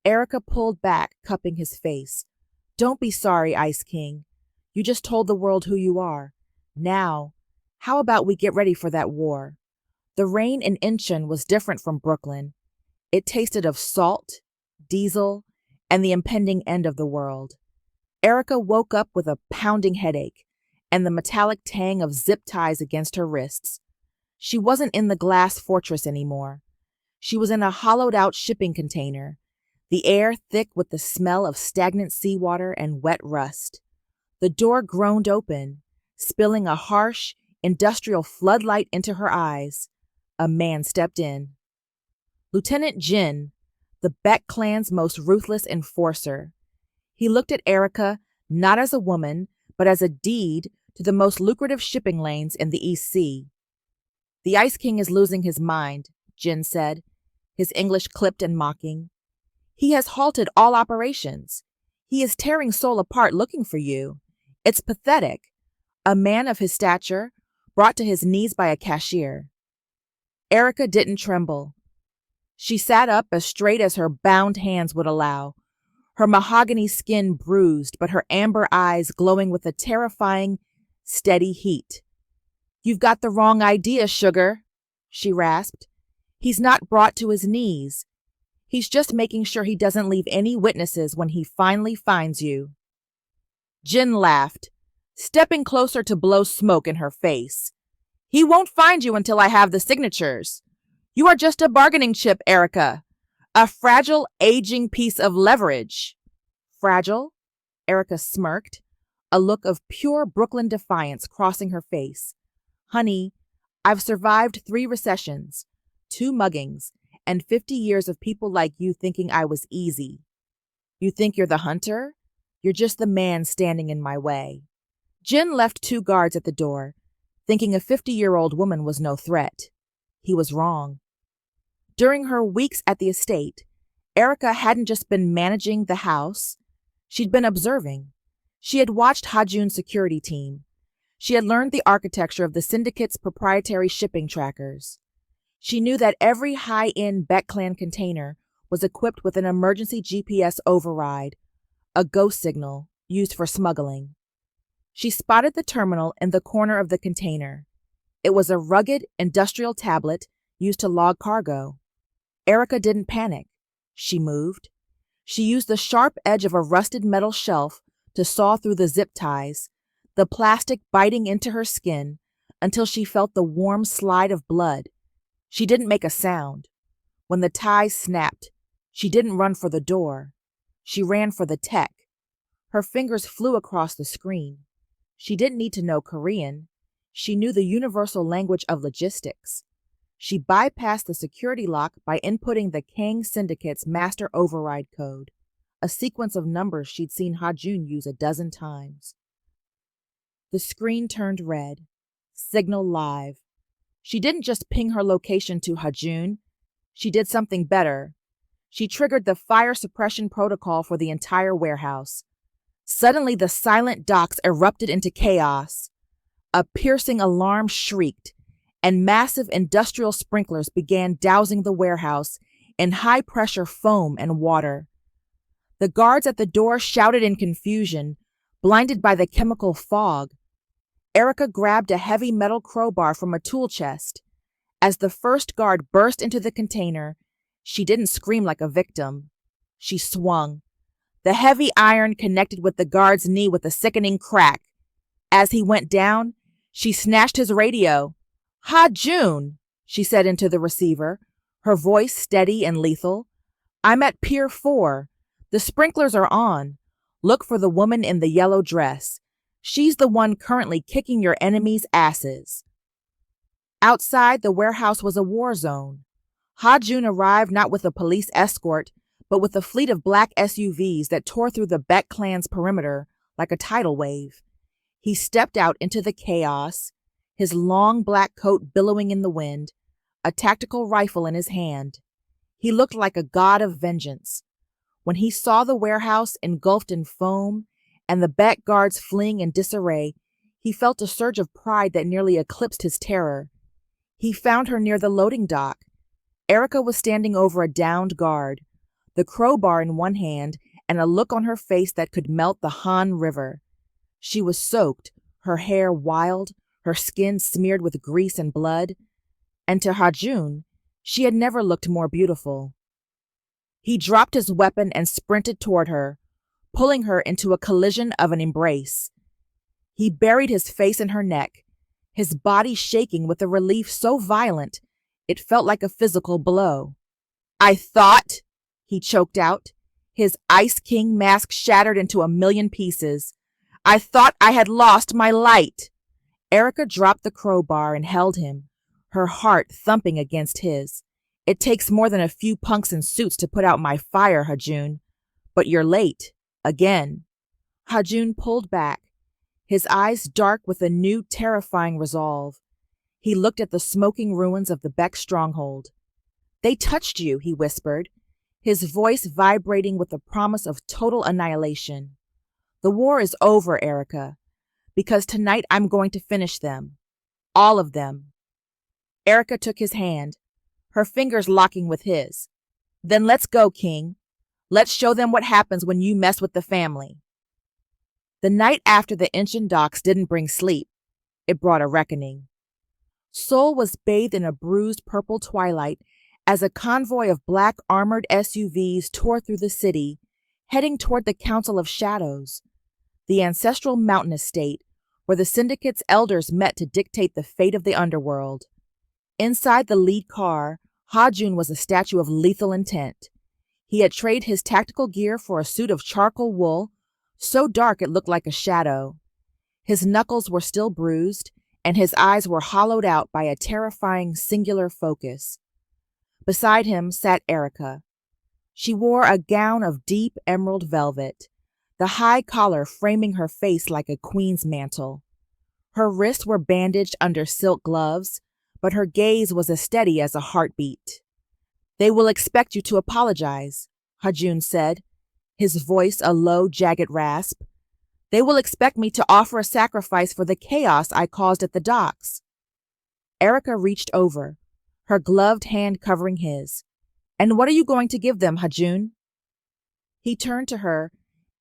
Erika pulled back, cupping his face. "Don't be sorry, Ice King. You just told the world who you are. Now, how about we get ready for that war?" The rain in Incheon was different from Brooklyn. It tasted of salt, diesel, and the impending end of the world. Erika woke up with a pounding headache and the metallic tang of zip ties against her wrists. She wasn't in the glass fortress anymore. She was in a hollowed-out shipping container, the air thick with the smell of stagnant seawater and wet rust. The door groaned open, spilling a harsh, industrial floodlight into her eyes. A man stepped in. Lieutenant Jin, the Beck clan's most ruthless enforcer. He looked at Erika not as a woman, but as a deed to the most lucrative shipping lanes in the East Sea. "The Ice King is losing his mind," Jin said, his English clipped and mocking. "He has halted all operations. He is tearing Seoul apart looking for you. It's pathetic. A man of his stature, brought to his knees by a cashier." Erika didn't tremble. She sat up as straight as her bound hands would allow, her mahogany skin bruised, but her amber eyes glowing with a terrifying, steady heat. "You've got the wrong idea, sugar," she rasped. "He's not brought to his knees. He's just making sure he doesn't leave any witnesses when he finally finds you." Jin laughed, stepping closer to blow smoke in her face. "He won't find you until I have the signatures. You are just a bargaining chip, Erika. A fragile, aging piece of leverage." "Fragile?" Erika smirked, a look of pure Brooklyn defiance crossing her face. "Honey, I've survived 3 recessions, 2 muggings, and 50 years of people like you thinking I was easy. You think you're the hunter? You're just the man standing in my way." Jin left 2 guards at the door, thinking a 50-year-old woman was no threat. He was wrong. During her weeks at the estate, Erika hadn't just been managing the house. She'd been observing. She had watched Haejun's security team. She had learned the architecture of the syndicate's proprietary shipping trackers. She knew that every high-end Beck Clan container was equipped with an emergency GPS override, a ghost signal used for smuggling. She spotted the terminal in the corner of the container. It was a rugged, industrial tablet used to log cargo. Erika didn't panic. She moved. She used the sharp edge of a rusted metal shelf to saw through the zip ties, the plastic biting into her skin until she felt the warm slide of blood. She didn't make a sound. When the ties snapped, she didn't run for the door. She ran for the tech. Her fingers flew across the screen. She didn't need to know Korean. She knew the universal language of logistics. She bypassed the security lock by inputting the Kang Syndicate's master override code, a sequence of numbers she'd seen Ha-Jun use a dozen times. The screen turned red. Signal live. She didn't just ping her location to Ha-Jun. She did something better. She triggered the fire suppression protocol for the entire warehouse. Suddenly, the silent docks erupted into chaos. A piercing alarm shrieked, and massive industrial sprinklers began dousing the warehouse in high-pressure foam and water. The guards at the door shouted in confusion, blinded by the chemical fog. Erika grabbed a heavy metal crowbar from a tool chest. As the first guard burst into the container, she didn't scream like a victim. She swung. The heavy iron connected with the guard's knee with a sickening crack. As he went down, she snatched his radio. "Ha-Jun," she said into the receiver, her voice steady and lethal. "I'm at Pier 4. The sprinklers are on. Look for the woman in the yellow dress. She's the one currently kicking your enemies' asses." Outside, the warehouse was a war zone. Ha-Jun arrived not with a police escort, but with a fleet of black SUVs that tore through the Beck clan's perimeter like a tidal wave. He stepped out into the chaos, his long black coat billowing in the wind, a tactical rifle in his hand. He looked like a god of vengeance. When he saw the warehouse engulfed in foam and the Beck guards fleeing in disarray, he felt a surge of pride that nearly eclipsed his terror. He found her near the loading dock. Erika was standing over a downed guard, the crowbar in one hand and a look on her face that could melt the Han River. She was soaked, her hair wild, her skin smeared with grease and blood, and to Ha-Jun, she had never looked more beautiful. He dropped his weapon and sprinted toward her, pulling her into a collision of an embrace. He buried his face in her neck, his body shaking with a relief so violent it felt like a physical blow. "I thought," he choked out, his Ice King mask shattered into a million pieces. "I thought I had lost my light." Erika dropped the crowbar and held him, her heart thumping against his. "It takes more than a few punks in suits to put out my fire, Ha-Jun. But you're late. Again." Ha-Jun pulled back, his eyes dark with a new terrifying resolve. He looked at the smoking ruins of the Beck stronghold. "They touched you," he whispered, his voice vibrating with the promise of total annihilation. "The war is over, Erika, because tonight I'm going to finish them. All of them." Erika took his hand, her fingers locking with his. "Then let's go, King. Let's show them what happens when you mess with the family." The night after the Incheon docks didn't bring sleep. It brought a reckoning. Seoul was bathed in a bruised purple twilight as a convoy of black armored SUVs tore through the city, heading toward the Council of Shadows, the ancestral mountain estate where the syndicate's elders met to dictate the fate of the underworld. Inside the lead car, Ha-Jun was a statue of lethal intent. He had traded his tactical gear for a suit of charcoal wool, so dark it looked like a shadow. His knuckles were still bruised, and his eyes were hollowed out by a terrifying singular focus. Beside him sat Erika. She wore a gown of deep emerald velvet, the high collar framing her face like a queen's mantle. Her wrists were bandaged under silk gloves, but her gaze was as steady as a heartbeat. "They will expect you to apologize," Ha-Jun said, his voice a low, jagged rasp. "They will expect me to offer a sacrifice for the chaos I caused at the docks." Erika reached over, her gloved hand covering his. "And what are you going to give them, Ha-Jun?" He turned to her,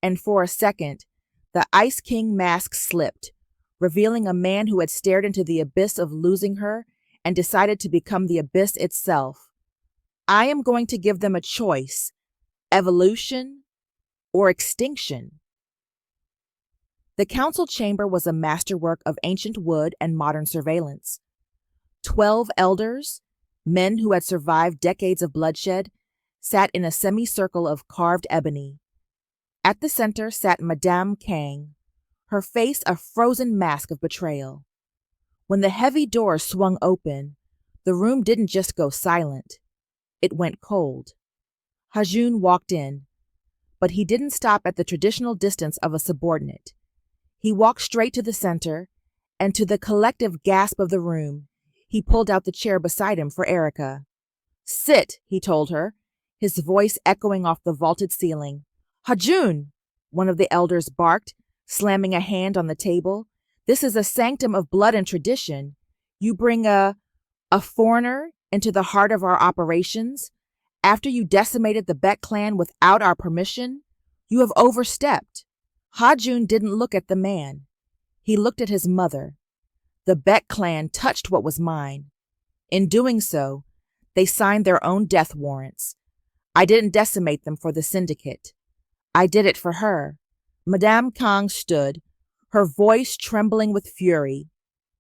and for a second, the Ice King mask slipped, revealing a man who had stared into the abyss of losing her and decided to become the abyss itself. "I am going to give them a choice, evolution or extinction." The council chamber was a masterwork of ancient wood and modern surveillance. 12 elders, men who had survived decades of bloodshed, sat in a semicircle of carved ebony. At the center sat Madame Kang, her face a frozen mask of betrayal. When the heavy door swung open, The room didn't just go silent. It went cold. Hajun walked in, but he didn't stop at the traditional distance of a subordinate. He walked straight to the center, and to the collective gasp of the room, he pulled out the chair beside him for Erika. "Sit," he told her, his voice echoing off the vaulted ceiling. "Hajun," one of the elders barked, slamming a hand on the table. "This is a sanctum of blood and tradition. You bring a foreigner into the heart of our operations? After you decimated the Beck clan without our permission? You have overstepped." Hajun didn't look at the man. He looked at his mother. The Beck clan touched what was mine. In doing so, they signed their own death warrants. I didn't decimate them for the syndicate. I did it for her. Madame Kang stood, her voice trembling with fury.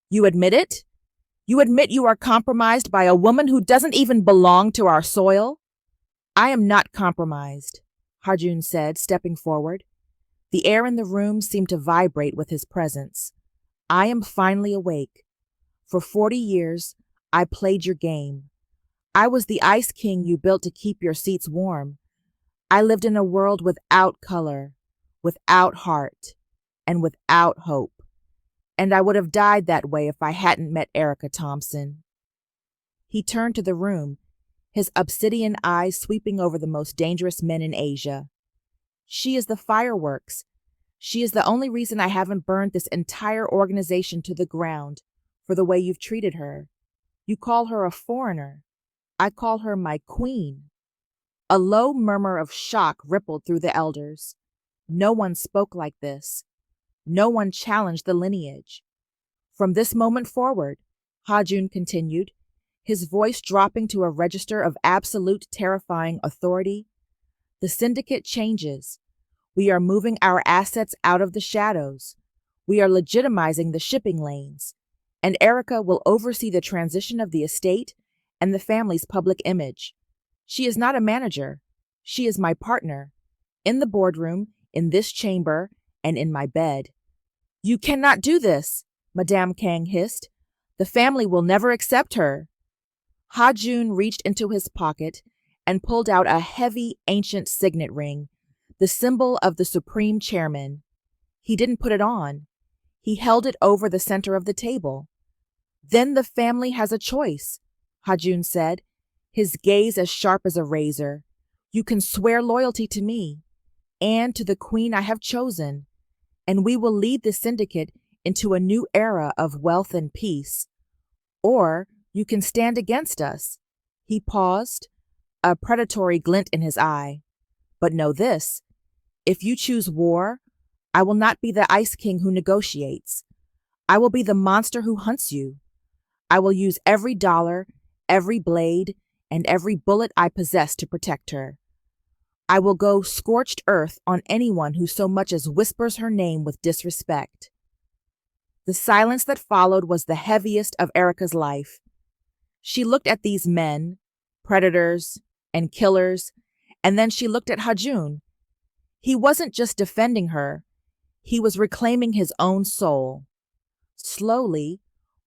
"You admit it? You admit you are compromised by a woman who doesn't even belong to our soil?" "I am not compromised," Hajun said, stepping forward. The air in the room seemed to vibrate with his presence. "I am finally awake. For 40 years, I played your game. I was the Ice King you built to keep your seats warm. I lived in a world without color, without heart, and without hope. And I would have died that way if I hadn't met Erika Thompson." He turned to the room, his obsidian eyes sweeping over the most dangerous men in Asia. "She is the fireworks. She is the only reason I haven't burned this entire organization to the ground for the way you've treated her. You call her a foreigner. I call her my queen." A low murmur of shock rippled through the elders. No one spoke like this. No one challenged the lineage. "From this moment forward," Hajun continued, his voice dropping to a register of absolute terrifying authority, "the syndicate changes. We are moving our assets out of the shadows. We are legitimizing the shipping lanes. And Erika will oversee the transition of the estate and the family's public image. She is not a manager. She is my partner. In the boardroom, in this chamber, and in my bed." "You cannot do this," Madame Kang hissed. "The family will never accept her." Hajun reached into his pocket and pulled out a heavy, ancient signet ring, the symbol of the supreme chairman. He didn't put it on. He held it over the center of the table. "Then the family has a choice," Hajun said, his gaze as sharp as a razor. "You can swear loyalty to me and to the queen I have chosen, and we will lead the syndicate into a new era of wealth and peace. Or you can stand against us." He paused, a predatory glint in his eye. "But know this, if you choose war, I will not be the Ice King who negotiates. I will be the monster who hunts you. I will use every dollar, every blade, and every bullet I possess to protect her. I will go scorched earth on anyone who so much as whispers her name with disrespect." The silence that followed was the heaviest of Erika's life. She looked at these men, predators, and killers, and then she looked at Hajun. He wasn't just defending her, he was reclaiming his own soul. Slowly,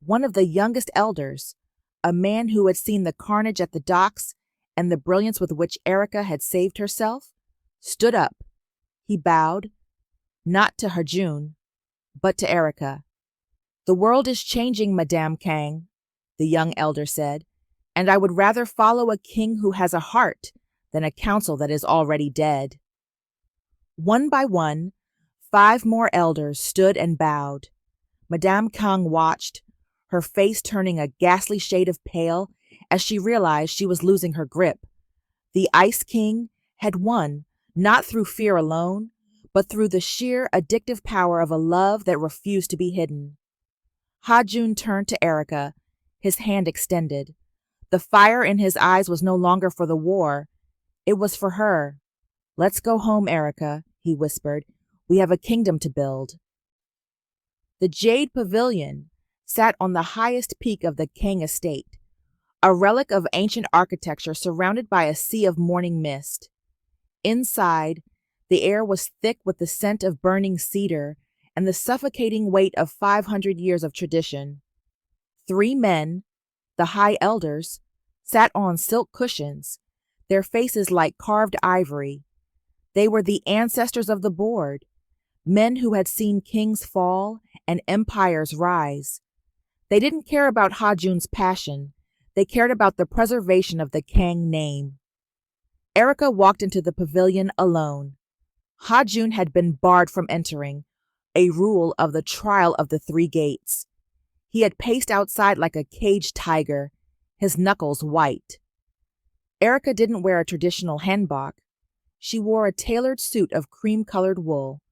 one of the youngest elders, a man who had seen the carnage at the docks and the brilliance with which Erika had saved herself, stood up. He bowed, not to Hajun, but to Erika. "The world is changing, Madame Kang," the young elder said, "and I would rather follow a king who has a heart than a council that is already dead." One by one, 5 more elders stood and bowed. Madame Kang watched, her face turning a ghastly shade of pale as she realized she was losing her grip. The Ice King had won, not through fear alone, but through the sheer addictive power of a love that refused to be hidden. Hajun turned to Erika, his hand extended. The fire in his eyes was no longer for the war. It was for her. "Let's go home, Erika," he whispered. "We have a kingdom to build." The Jade Pavilion sat on the highest peak of the Kang estate, a relic of ancient architecture surrounded by a sea of morning mist. Inside, the air was thick with the scent of burning cedar and the suffocating weight of 500 years of tradition. 3 men, The high elders sat on silk cushions, their faces like carved ivory. They were the ancestors of the board, men who had seen kings fall and empires rise. They didn't care about Ha-jun's passion. They cared about the preservation of the Kang name. Erika walked into the pavilion alone. Ha-jun had been barred from entering, a rule of the trial of the three gates. He had paced outside like a caged tiger, his knuckles white. Erika didn't wear a traditional hanbok. She wore a tailored suit of cream-colored wool,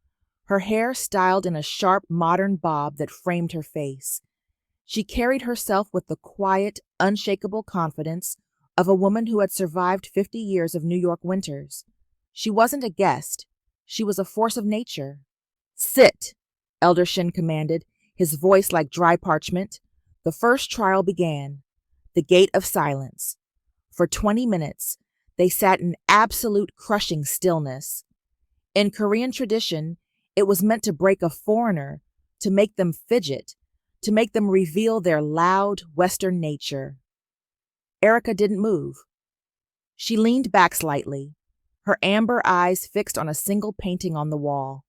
her hair styled in a sharp modern bob that framed her face. She carried herself with the quiet, unshakable confidence of a woman who had survived 50 years of New York winters. She wasn't a guest. She was a force of nature. "Sit," Elder Shin commanded, his voice like dry parchment. The first trial began, the gate of silence. For 20 minutes, they sat in absolute crushing stillness. In Korean tradition, it was meant to break a foreigner, to make them fidget, to make them reveal their loud Western nature. Erika didn't move. She leaned back slightly, her amber eyes fixed on a single painting on the wall.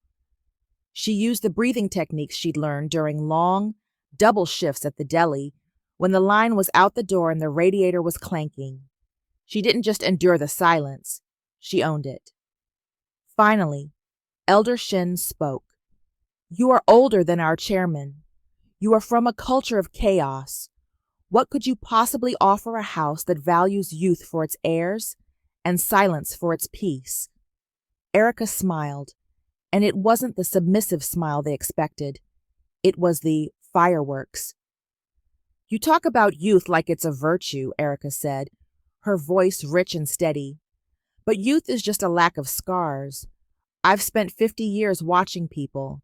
She used the breathing techniques she'd learned during long, double shifts at the deli when the line was out the door and the radiator was clanking. She didn't just endure the silence, she owned it. Finally, Elder Shin spoke. "You are older than our chairman. You are from a culture of chaos. What could you possibly offer a house that values youth for its heirs and silence for its peace?" Erika smiled, and it wasn't the submissive smile they expected. It was the fireworks. "You talk about youth like it's a virtue," Erika said, her voice rich and steady. "But youth is just a lack of scars. I've spent 50 years watching people.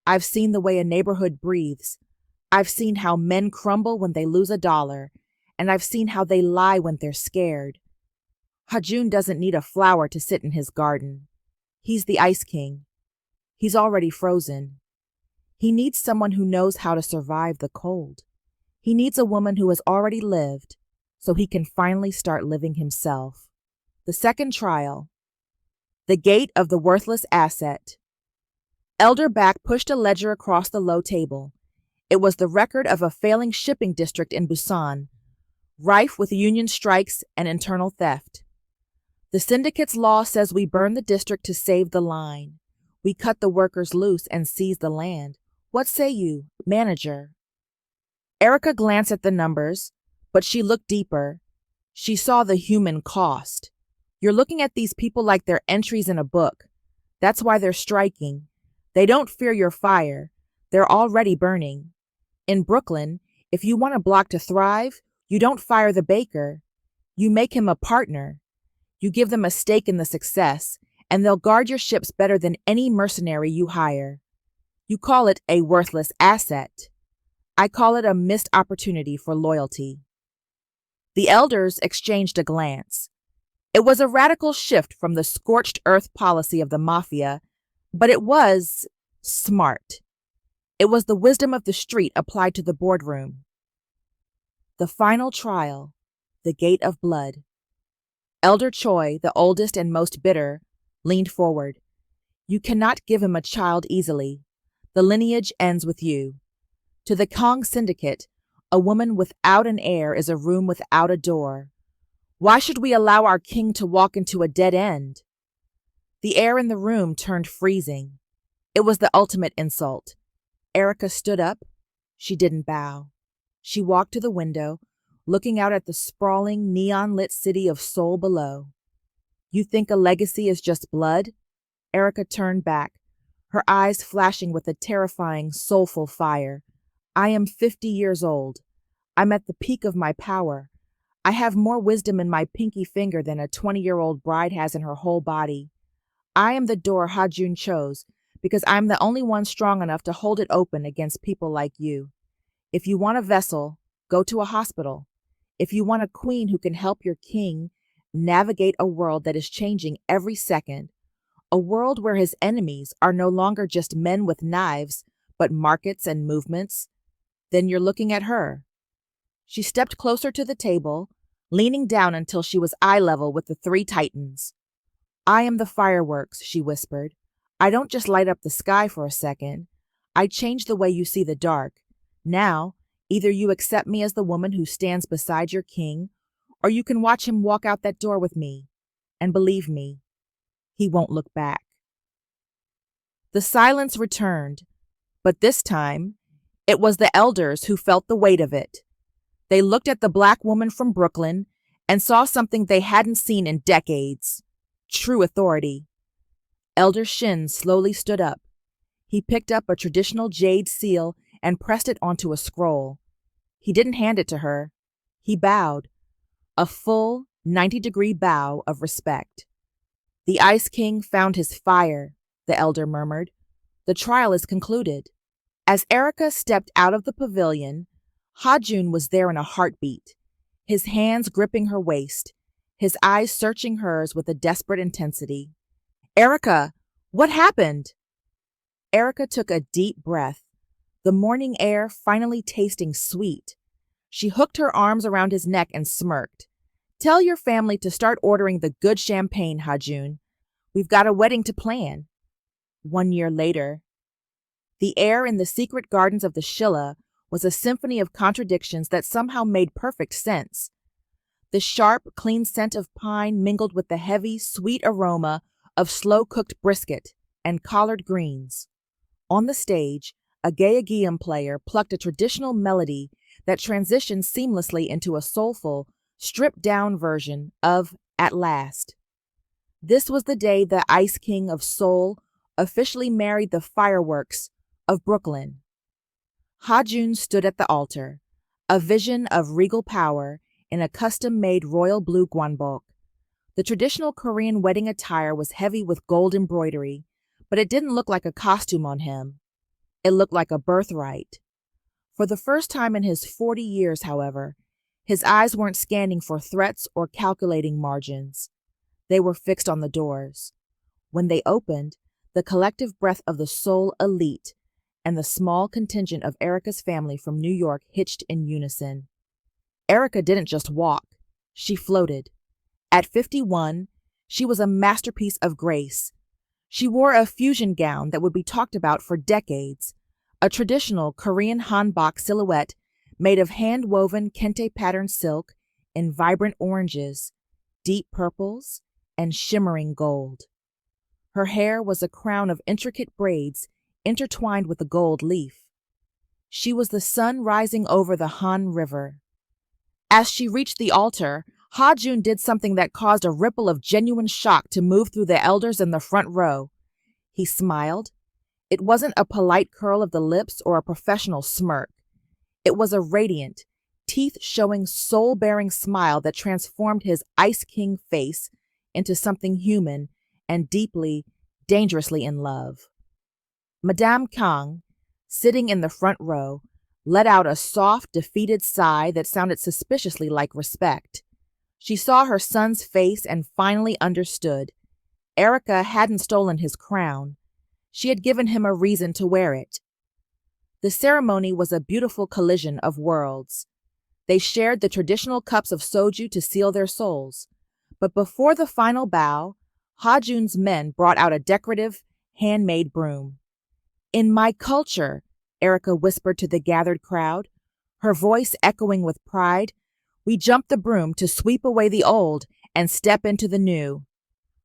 I've seen the way a neighborhood breathes. I've seen how men crumble when they lose $1, and I've seen how they lie when they're scared. Ha-jun doesn't need a flower to sit in his garden. He's the Ice King. He's already frozen. He needs someone who knows how to survive the cold. He needs a woman who has already lived, so he can finally start living himself." The second trial. The gate of the worthless asset. Elder Back pushed a ledger across the low table. It was the record of a failing shipping district in Busan, rife with union strikes and internal theft. "The syndicate's law says we burn the district to save the line. We cut the workers loose and seize the land. What say you, manager?" Erika glanced at the numbers, but she looked deeper. She saw the human cost. You're looking at these people like they're entries in a book. That's why they're striking. They don't fear your fire. They're already burning. In Brooklyn, if you want a block to thrive, you don't fire the baker. You make him a partner. You give them a stake in the success, and they'll guard your ships better than any mercenary you hire. You call it a worthless asset. I call it a missed opportunity for loyalty. The elders exchanged a glance. It was a radical shift from the scorched earth policy of the mafia, but it was smart. It was the wisdom of the street applied to the boardroom. The final trial, the gate of blood. Elder Choi, the oldest and most bitter, leaned forward. "You cannot give him a child easily. The lineage ends with you. To the Kong Syndicate, a woman without an heir is a room without a door. Why should we allow our king to walk into a dead end?" The air in the room turned freezing. It was the ultimate insult. Erika stood up. She didn't bow. She walked to the window, looking out at the sprawling, neon-lit city of Seoul below. "You think a legacy is just blood?" Erika turned back, her eyes flashing with a terrifying, soulful fire. "I am 50 years old. I'm at the peak of my power. I have more wisdom in my pinky finger than a 20-year-old bride has in her whole body. I am the door Ha-jun chose because I'm the only one strong enough to hold it open against people like you. If you want a vessel, go to a hospital. If you want a queen who can help your king navigate a world that is changing every second, a world where his enemies are no longer just men with knives, but markets and movements, then you're looking at her." She stepped closer to the table, leaning down until she was eye level with the three titans. I am the fireworks, she whispered. I don't just light up the sky for a second. I change the way you see the dark. Now, either you accept me as the woman who stands beside your king, or you can watch him walk out that door with me. And believe me, he won't look back. The silence returned, but this time, it was the elders who felt the weight of it. They looked at the black woman from Brooklyn and saw something they hadn't seen in decades. True authority. Elder Shin slowly stood up. He picked up a traditional jade seal and pressed it onto a scroll. He didn't hand it to her. He bowed, a full 90-degree bow of respect. The Ice King found his fire, the elder murmured. The trial is concluded. As Erika stepped out of the pavilion, Ha-jun was there in a heartbeat, his hands gripping her waist, his eyes searching hers with a desperate intensity. Erika, what happened? Erika took a deep breath, the morning air finally tasting sweet. She hooked her arms around his neck and smirked. Tell your family to start ordering the good champagne, Ha-jun. We've got a wedding to plan. 1 year later. The air in the secret gardens of the Shilla was a symphony of contradictions that somehow made perfect sense. The sharp, clean scent of pine mingled with the heavy, sweet aroma of slow-cooked brisket and collard greens. On the stage, a Geogheum player plucked a traditional melody that transitioned seamlessly into a soulful, stripped-down version of At Last. This was the day the Ice King of Seoul officially married the fireworks of Brooklyn. Ha-jun stood at the altar, a vision of regal power in a custom-made royal blue gwanbok. The traditional Korean wedding attire was heavy with gold embroidery, but it didn't look like a costume on him. It looked like a birthright. For the first time in his 40 years, however, his eyes weren't scanning for threats or calculating margins. They were fixed on the doors. When they opened, the collective breath of the Seoul elite and the small contingent of Erika's family from New York hitched in unison. Erika didn't just walk, she floated. At 51, she was a masterpiece of grace. She wore a fusion gown that would be talked about for decades, a traditional Korean hanbok silhouette made of hand-woven kente-patterned silk in vibrant oranges, deep purples, and shimmering gold. Her hair was a crown of intricate braids intertwined with a gold leaf. She was the sun rising over the Han River. As she reached the altar, Ha-jun did something that caused a ripple of genuine shock to move through the elders in the front row. He smiled. It wasn't a polite curl of the lips or a professional smirk. It was a radiant, teeth-showing, soul-bearing smile that transformed his Ice King face into something human and deeply, dangerously in love. Madame Kang, sitting in the front row, let out a soft, defeated sigh that sounded suspiciously like respect. She saw her son's face and finally understood. Erika hadn't stolen his crown. She had given him a reason to wear it. The ceremony was a beautiful collision of worlds. They shared the traditional cups of soju to seal their souls. But before the final bow, Ha-jun's men brought out a decorative, handmade broom. In my culture, Erika whispered to the gathered crowd, her voice echoing with pride, we jump the broom to sweep away the old and step into the new.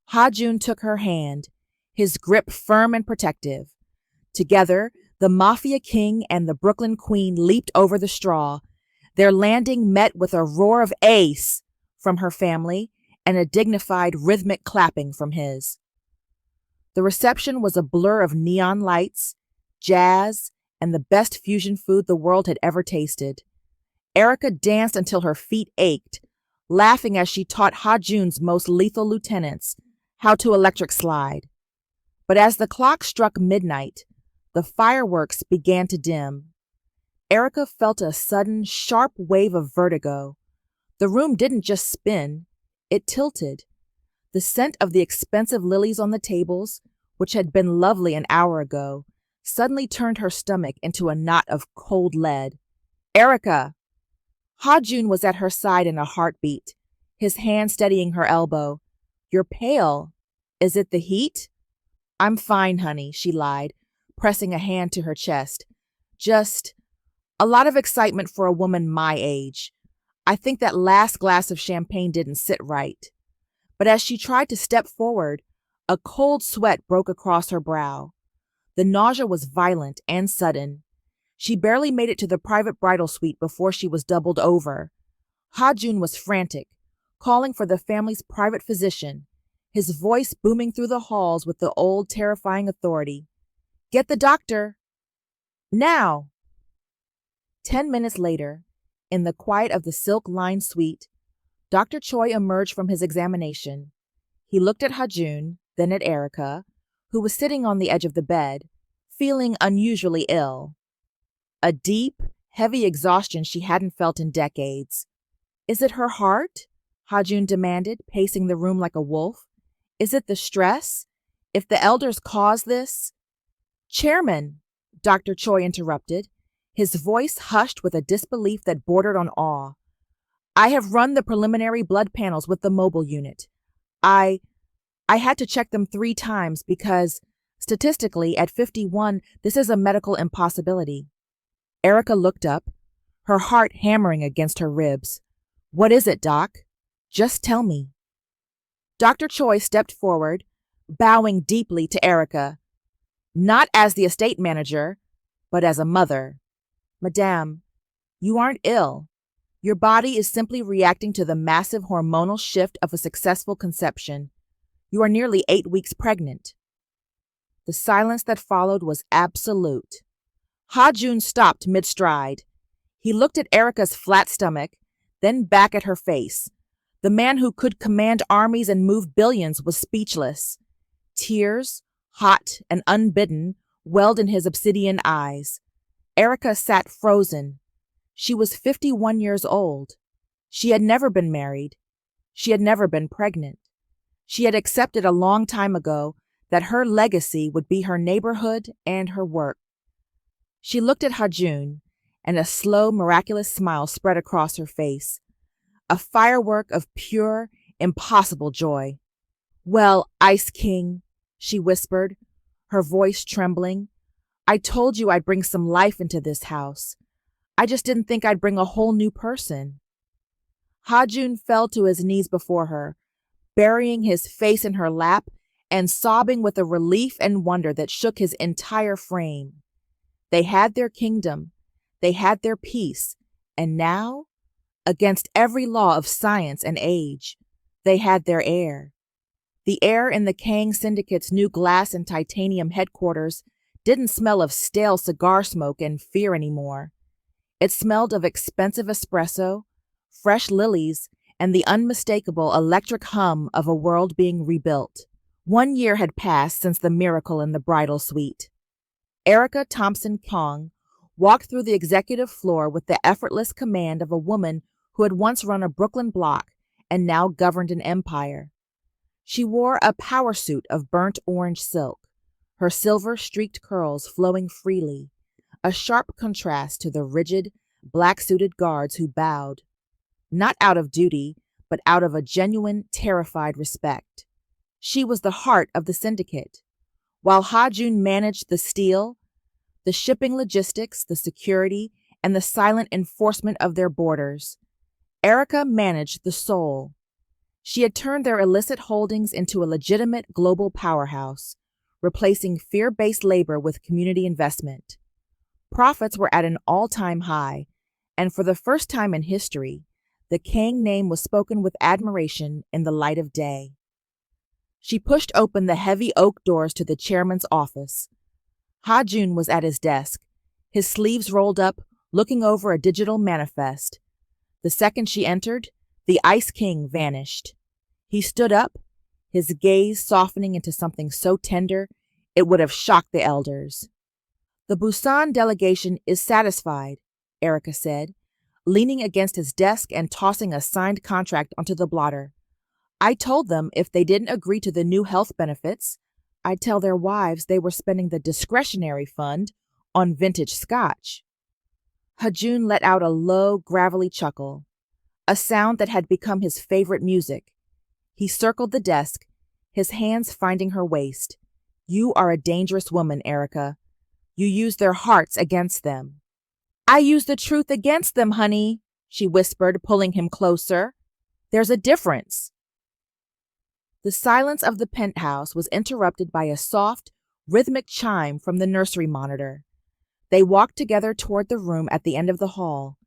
Ha-jun took her hand, his grip firm and protective. Together, the Mafia King and the Brooklyn Queen leaped over the straw, their landing met with a roar of ace from her family and a dignified rhythmic clapping from his. The reception was a blur of neon lights, jazz, and the best fusion food the world had ever tasted. Erika danced until her feet ached, laughing as she taught Ha-jun's most lethal lieutenants how to electric slide. But as the clock struck midnight, the fireworks began to dim. Erika felt a sudden, sharp wave of vertigo. The room didn't just spin, it tilted. The scent of the expensive lilies on the tables, which had been lovely an hour ago, suddenly turned her stomach into a knot of cold lead. Erika! Ha-jun was at her side in a heartbeat, his hand steadying her elbow. "You're pale. Is it the heat?" "I'm fine, honey," she lied, pressing a hand to her chest. "Just a lot of excitement for a woman my age. I think that last glass of champagne didn't sit right." But as she tried to step forward, a cold sweat broke across her brow. The nausea was violent and sudden. She barely made it to the private bridal suite before she was doubled over. Ha-jun was frantic, calling for the family's private physician, his voice booming through the halls with the old, terrifying authority. "Get the doctor! Now!" 10 minutes later, in the quiet of the silk-lined suite, Dr. Choi emerged from his examination. He looked at Ha-jun, then at Erika, who was sitting on the edge of the bed, feeling unusually ill. A deep, heavy exhaustion she hadn't felt in decades. "Is it her heart?" Ha-jun demanded, pacing the room like a wolf. "Is it the stress? If the elders caused this—" "Chairman," Dr. Choi interrupted, his voice hushed with a disbelief that bordered on awe. "I have run the preliminary blood panels with the mobile unit. I had to check them 3 times because, statistically, at 51, this is a medical impossibility." Erika looked up, her heart hammering against her ribs. "What is it, Doc? Just tell me." Dr. Choi stepped forward, bowing deeply to Erika, not as the estate manager, but as a mother. "Madame, you aren't ill. Your body is simply reacting to the massive hormonal shift of a successful conception. You are nearly 8 weeks pregnant." The silence that followed was absolute. Ha-jun stopped mid-stride. He looked at Erika's flat stomach, then back at her face. The man who could command armies and move billions was speechless. Tears, hot and unbidden, welled in his obsidian eyes. Erika sat frozen. She was 51 years old. She had never been married. She had never been pregnant. She had accepted a long time ago that her legacy would be her neighborhood and her work. She looked at Ha-jun, and a slow, miraculous smile spread across her face, a firework of pure, impossible joy. "Well, Ice King," she whispered, her voice trembling, "I told you I'd bring some life into this house. I just didn't think I'd bring a whole new person." Ha-jun fell to his knees before her, burying his face in her lap and sobbing with a relief and wonder that shook his entire frame. They had their kingdom, they had their peace, and now, against every law of science and age, they had their heir. The air in the Kang Syndicate's new glass and titanium headquarters didn't smell of stale cigar smoke and fear anymore. It smelled of expensive espresso, fresh lilies, and the unmistakable electric hum of a world being rebuilt. 1 year had passed since the miracle in the bridal suite. Erika Thompson-Kong walked through the executive floor with the effortless command of a woman who had once run a Brooklyn block and now governed an empire. She wore a power suit of burnt orange silk, her silver-streaked curls flowing freely, a sharp contrast to the rigid, black-suited guards who bowed, not out of duty, but out of a genuine, terrified respect. She was the heart of the syndicate. While Ha-jun managed the steel, the shipping logistics, the security, and the silent enforcement of their borders, Erika managed the soul. She had turned their illicit holdings into a legitimate global powerhouse, replacing fear-based labor with community investment. Profits were at an all-time high, and for the first time in history, the Kang name was spoken with admiration in the light of day. She pushed open the heavy oak doors to the chairman's office. Ha-jun was at his desk, his sleeves rolled up, looking over a digital manifest. The second she entered, the Ice King vanished. He stood up, his gaze softening into something so tender it would have shocked the elders. "The Busan delegation is satisfied," Erika said, leaning against his desk and tossing a signed contract onto the blotter. "I told them if they didn't agree to the new health benefits, I'd tell their wives they were spending the discretionary fund on vintage scotch." Hajun let out a low, gravelly chuckle, a sound that had become his favorite music. He circled the desk, his hands finding her waist. You are a dangerous woman, Erika. You use their hearts against them. I use the truth against them, honey, she whispered, pulling him closer. There's a difference. The silence of the penthouse was interrupted by a soft, rhythmic chime from the nursery monitor. They walked together toward the room at the end of the hall,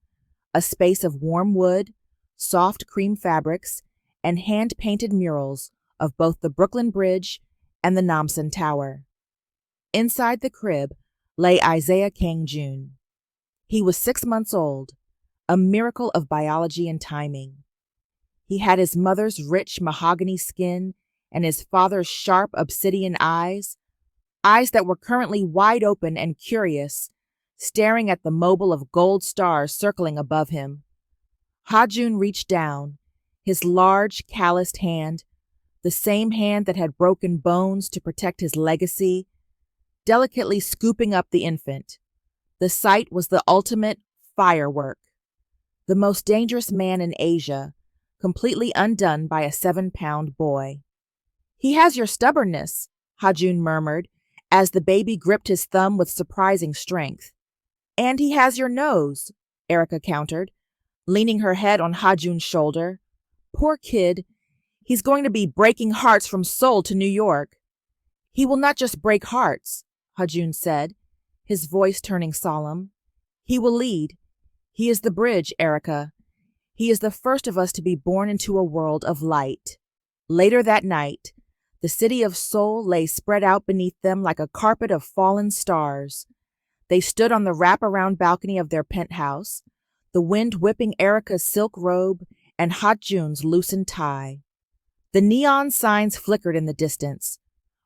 a space of warm wood, soft cream fabrics, and hand-painted murals of both the Brooklyn Bridge and the Namsan Tower. Inside the crib lay Isaiah Kang Jun. He was 6 months old, a miracle of biology and timing. He had his mother's rich mahogany skin and his father's sharp obsidian eyes that were currently wide open and curious, staring at the mobile of gold stars circling above him. Hajun reached down, his large, calloused hand, the same hand that had broken bones to protect his legacy, delicately scooping up the infant. The sight was the ultimate firework. The most dangerous man in Asia, completely undone by a 7-pound boy. He has your stubbornness, Hajun murmured, as the baby gripped his thumb with surprising strength. And he has your nose, Erika countered, leaning her head on Hajun's shoulder. Poor kid, he's going to be breaking hearts from Seoul to New York. He will not just break hearts, Hajun said, his voice turning solemn. He will lead. He is the bridge, Erika. He is the first of us to be born into a world of light. Later that night, the city of Seoul lay spread out beneath them like a carpet of fallen stars. They stood on the wrap-around balcony of their penthouse, the wind whipping Erika's silk robe and Hajun's loosened tie. The neon signs flickered in the distance,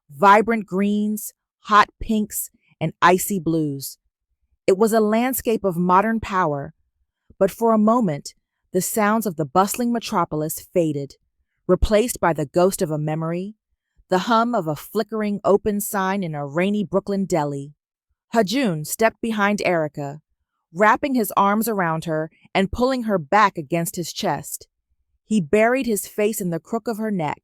vibrant greens, hot pinks, and icy blues. It was a landscape of modern power, but for a moment, the sounds of the bustling metropolis faded, replaced by the ghost of a memory, the hum of a flickering open sign in a rainy Brooklyn deli. Hajun stepped behind Erika, wrapping his arms around her and pulling her back against his chest. He buried his face in the crook of her neck,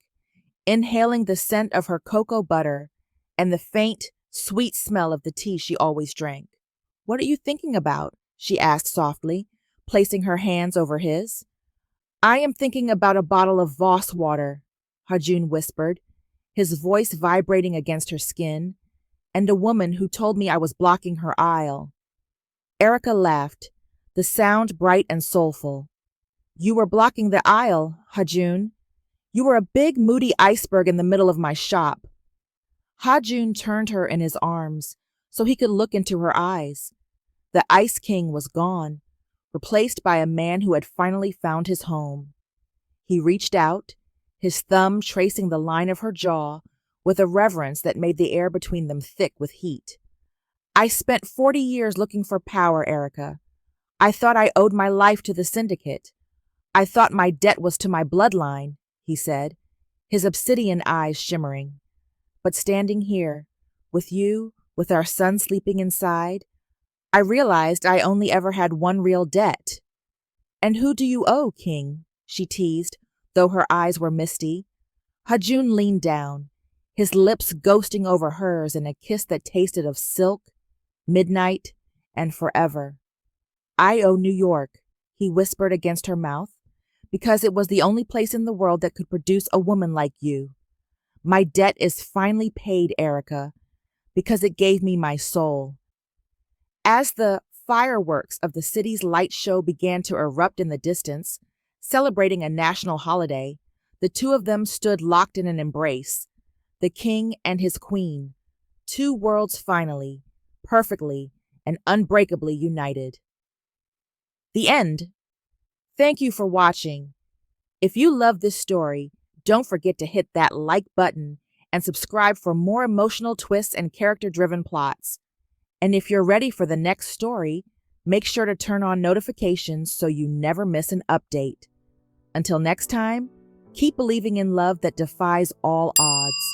inhaling the scent of her cocoa butter and the faint, sweet smell of the tea she always drank. What are you thinking about? She asked softly, placing her hands over his. I am thinking about a bottle of Voss water, Hajun whispered, his voice vibrating against her skin, and a woman who told me I was blocking her aisle. Erika laughed, the sound bright and soulful. You were blocking the aisle, Hajun. You were a big, moody iceberg in the middle of my shop. Hajun turned her in his arms so he could look into her eyes. The Ice King was gone, replaced by a man who had finally found his home. He reached out, his thumb tracing the line of her jaw with a reverence that made the air between them thick with heat. I spent 40 years looking for power, Erika. I thought I owed my life to the syndicate. I thought my debt was to my bloodline, he said, his obsidian eyes shimmering. But standing here, with you, with our son sleeping inside, I realized I only ever had one real debt. And who do you owe, King? She teased, though her eyes were misty. Hajun leaned down, his lips ghosting over hers in a kiss that tasted of silk, midnight, and forever. I owe New York, he whispered against her mouth, because it was the only place in the world that could produce a woman like you. My debt is finally paid, Erika, because it gave me my soul. As the fireworks of the city's light show began to erupt in the distance, celebrating a national holiday, the two of them stood locked in an embrace, the king and his queen, two worlds finally, perfectly and unbreakably united. The end. Thank you for watching. If you love this story, don't forget to hit that like button and subscribe for more emotional twists and character-driven plots. And if you're ready for the next story, make sure to turn on notifications so you never miss an update. Until next time, keep believing in love that defies all odds.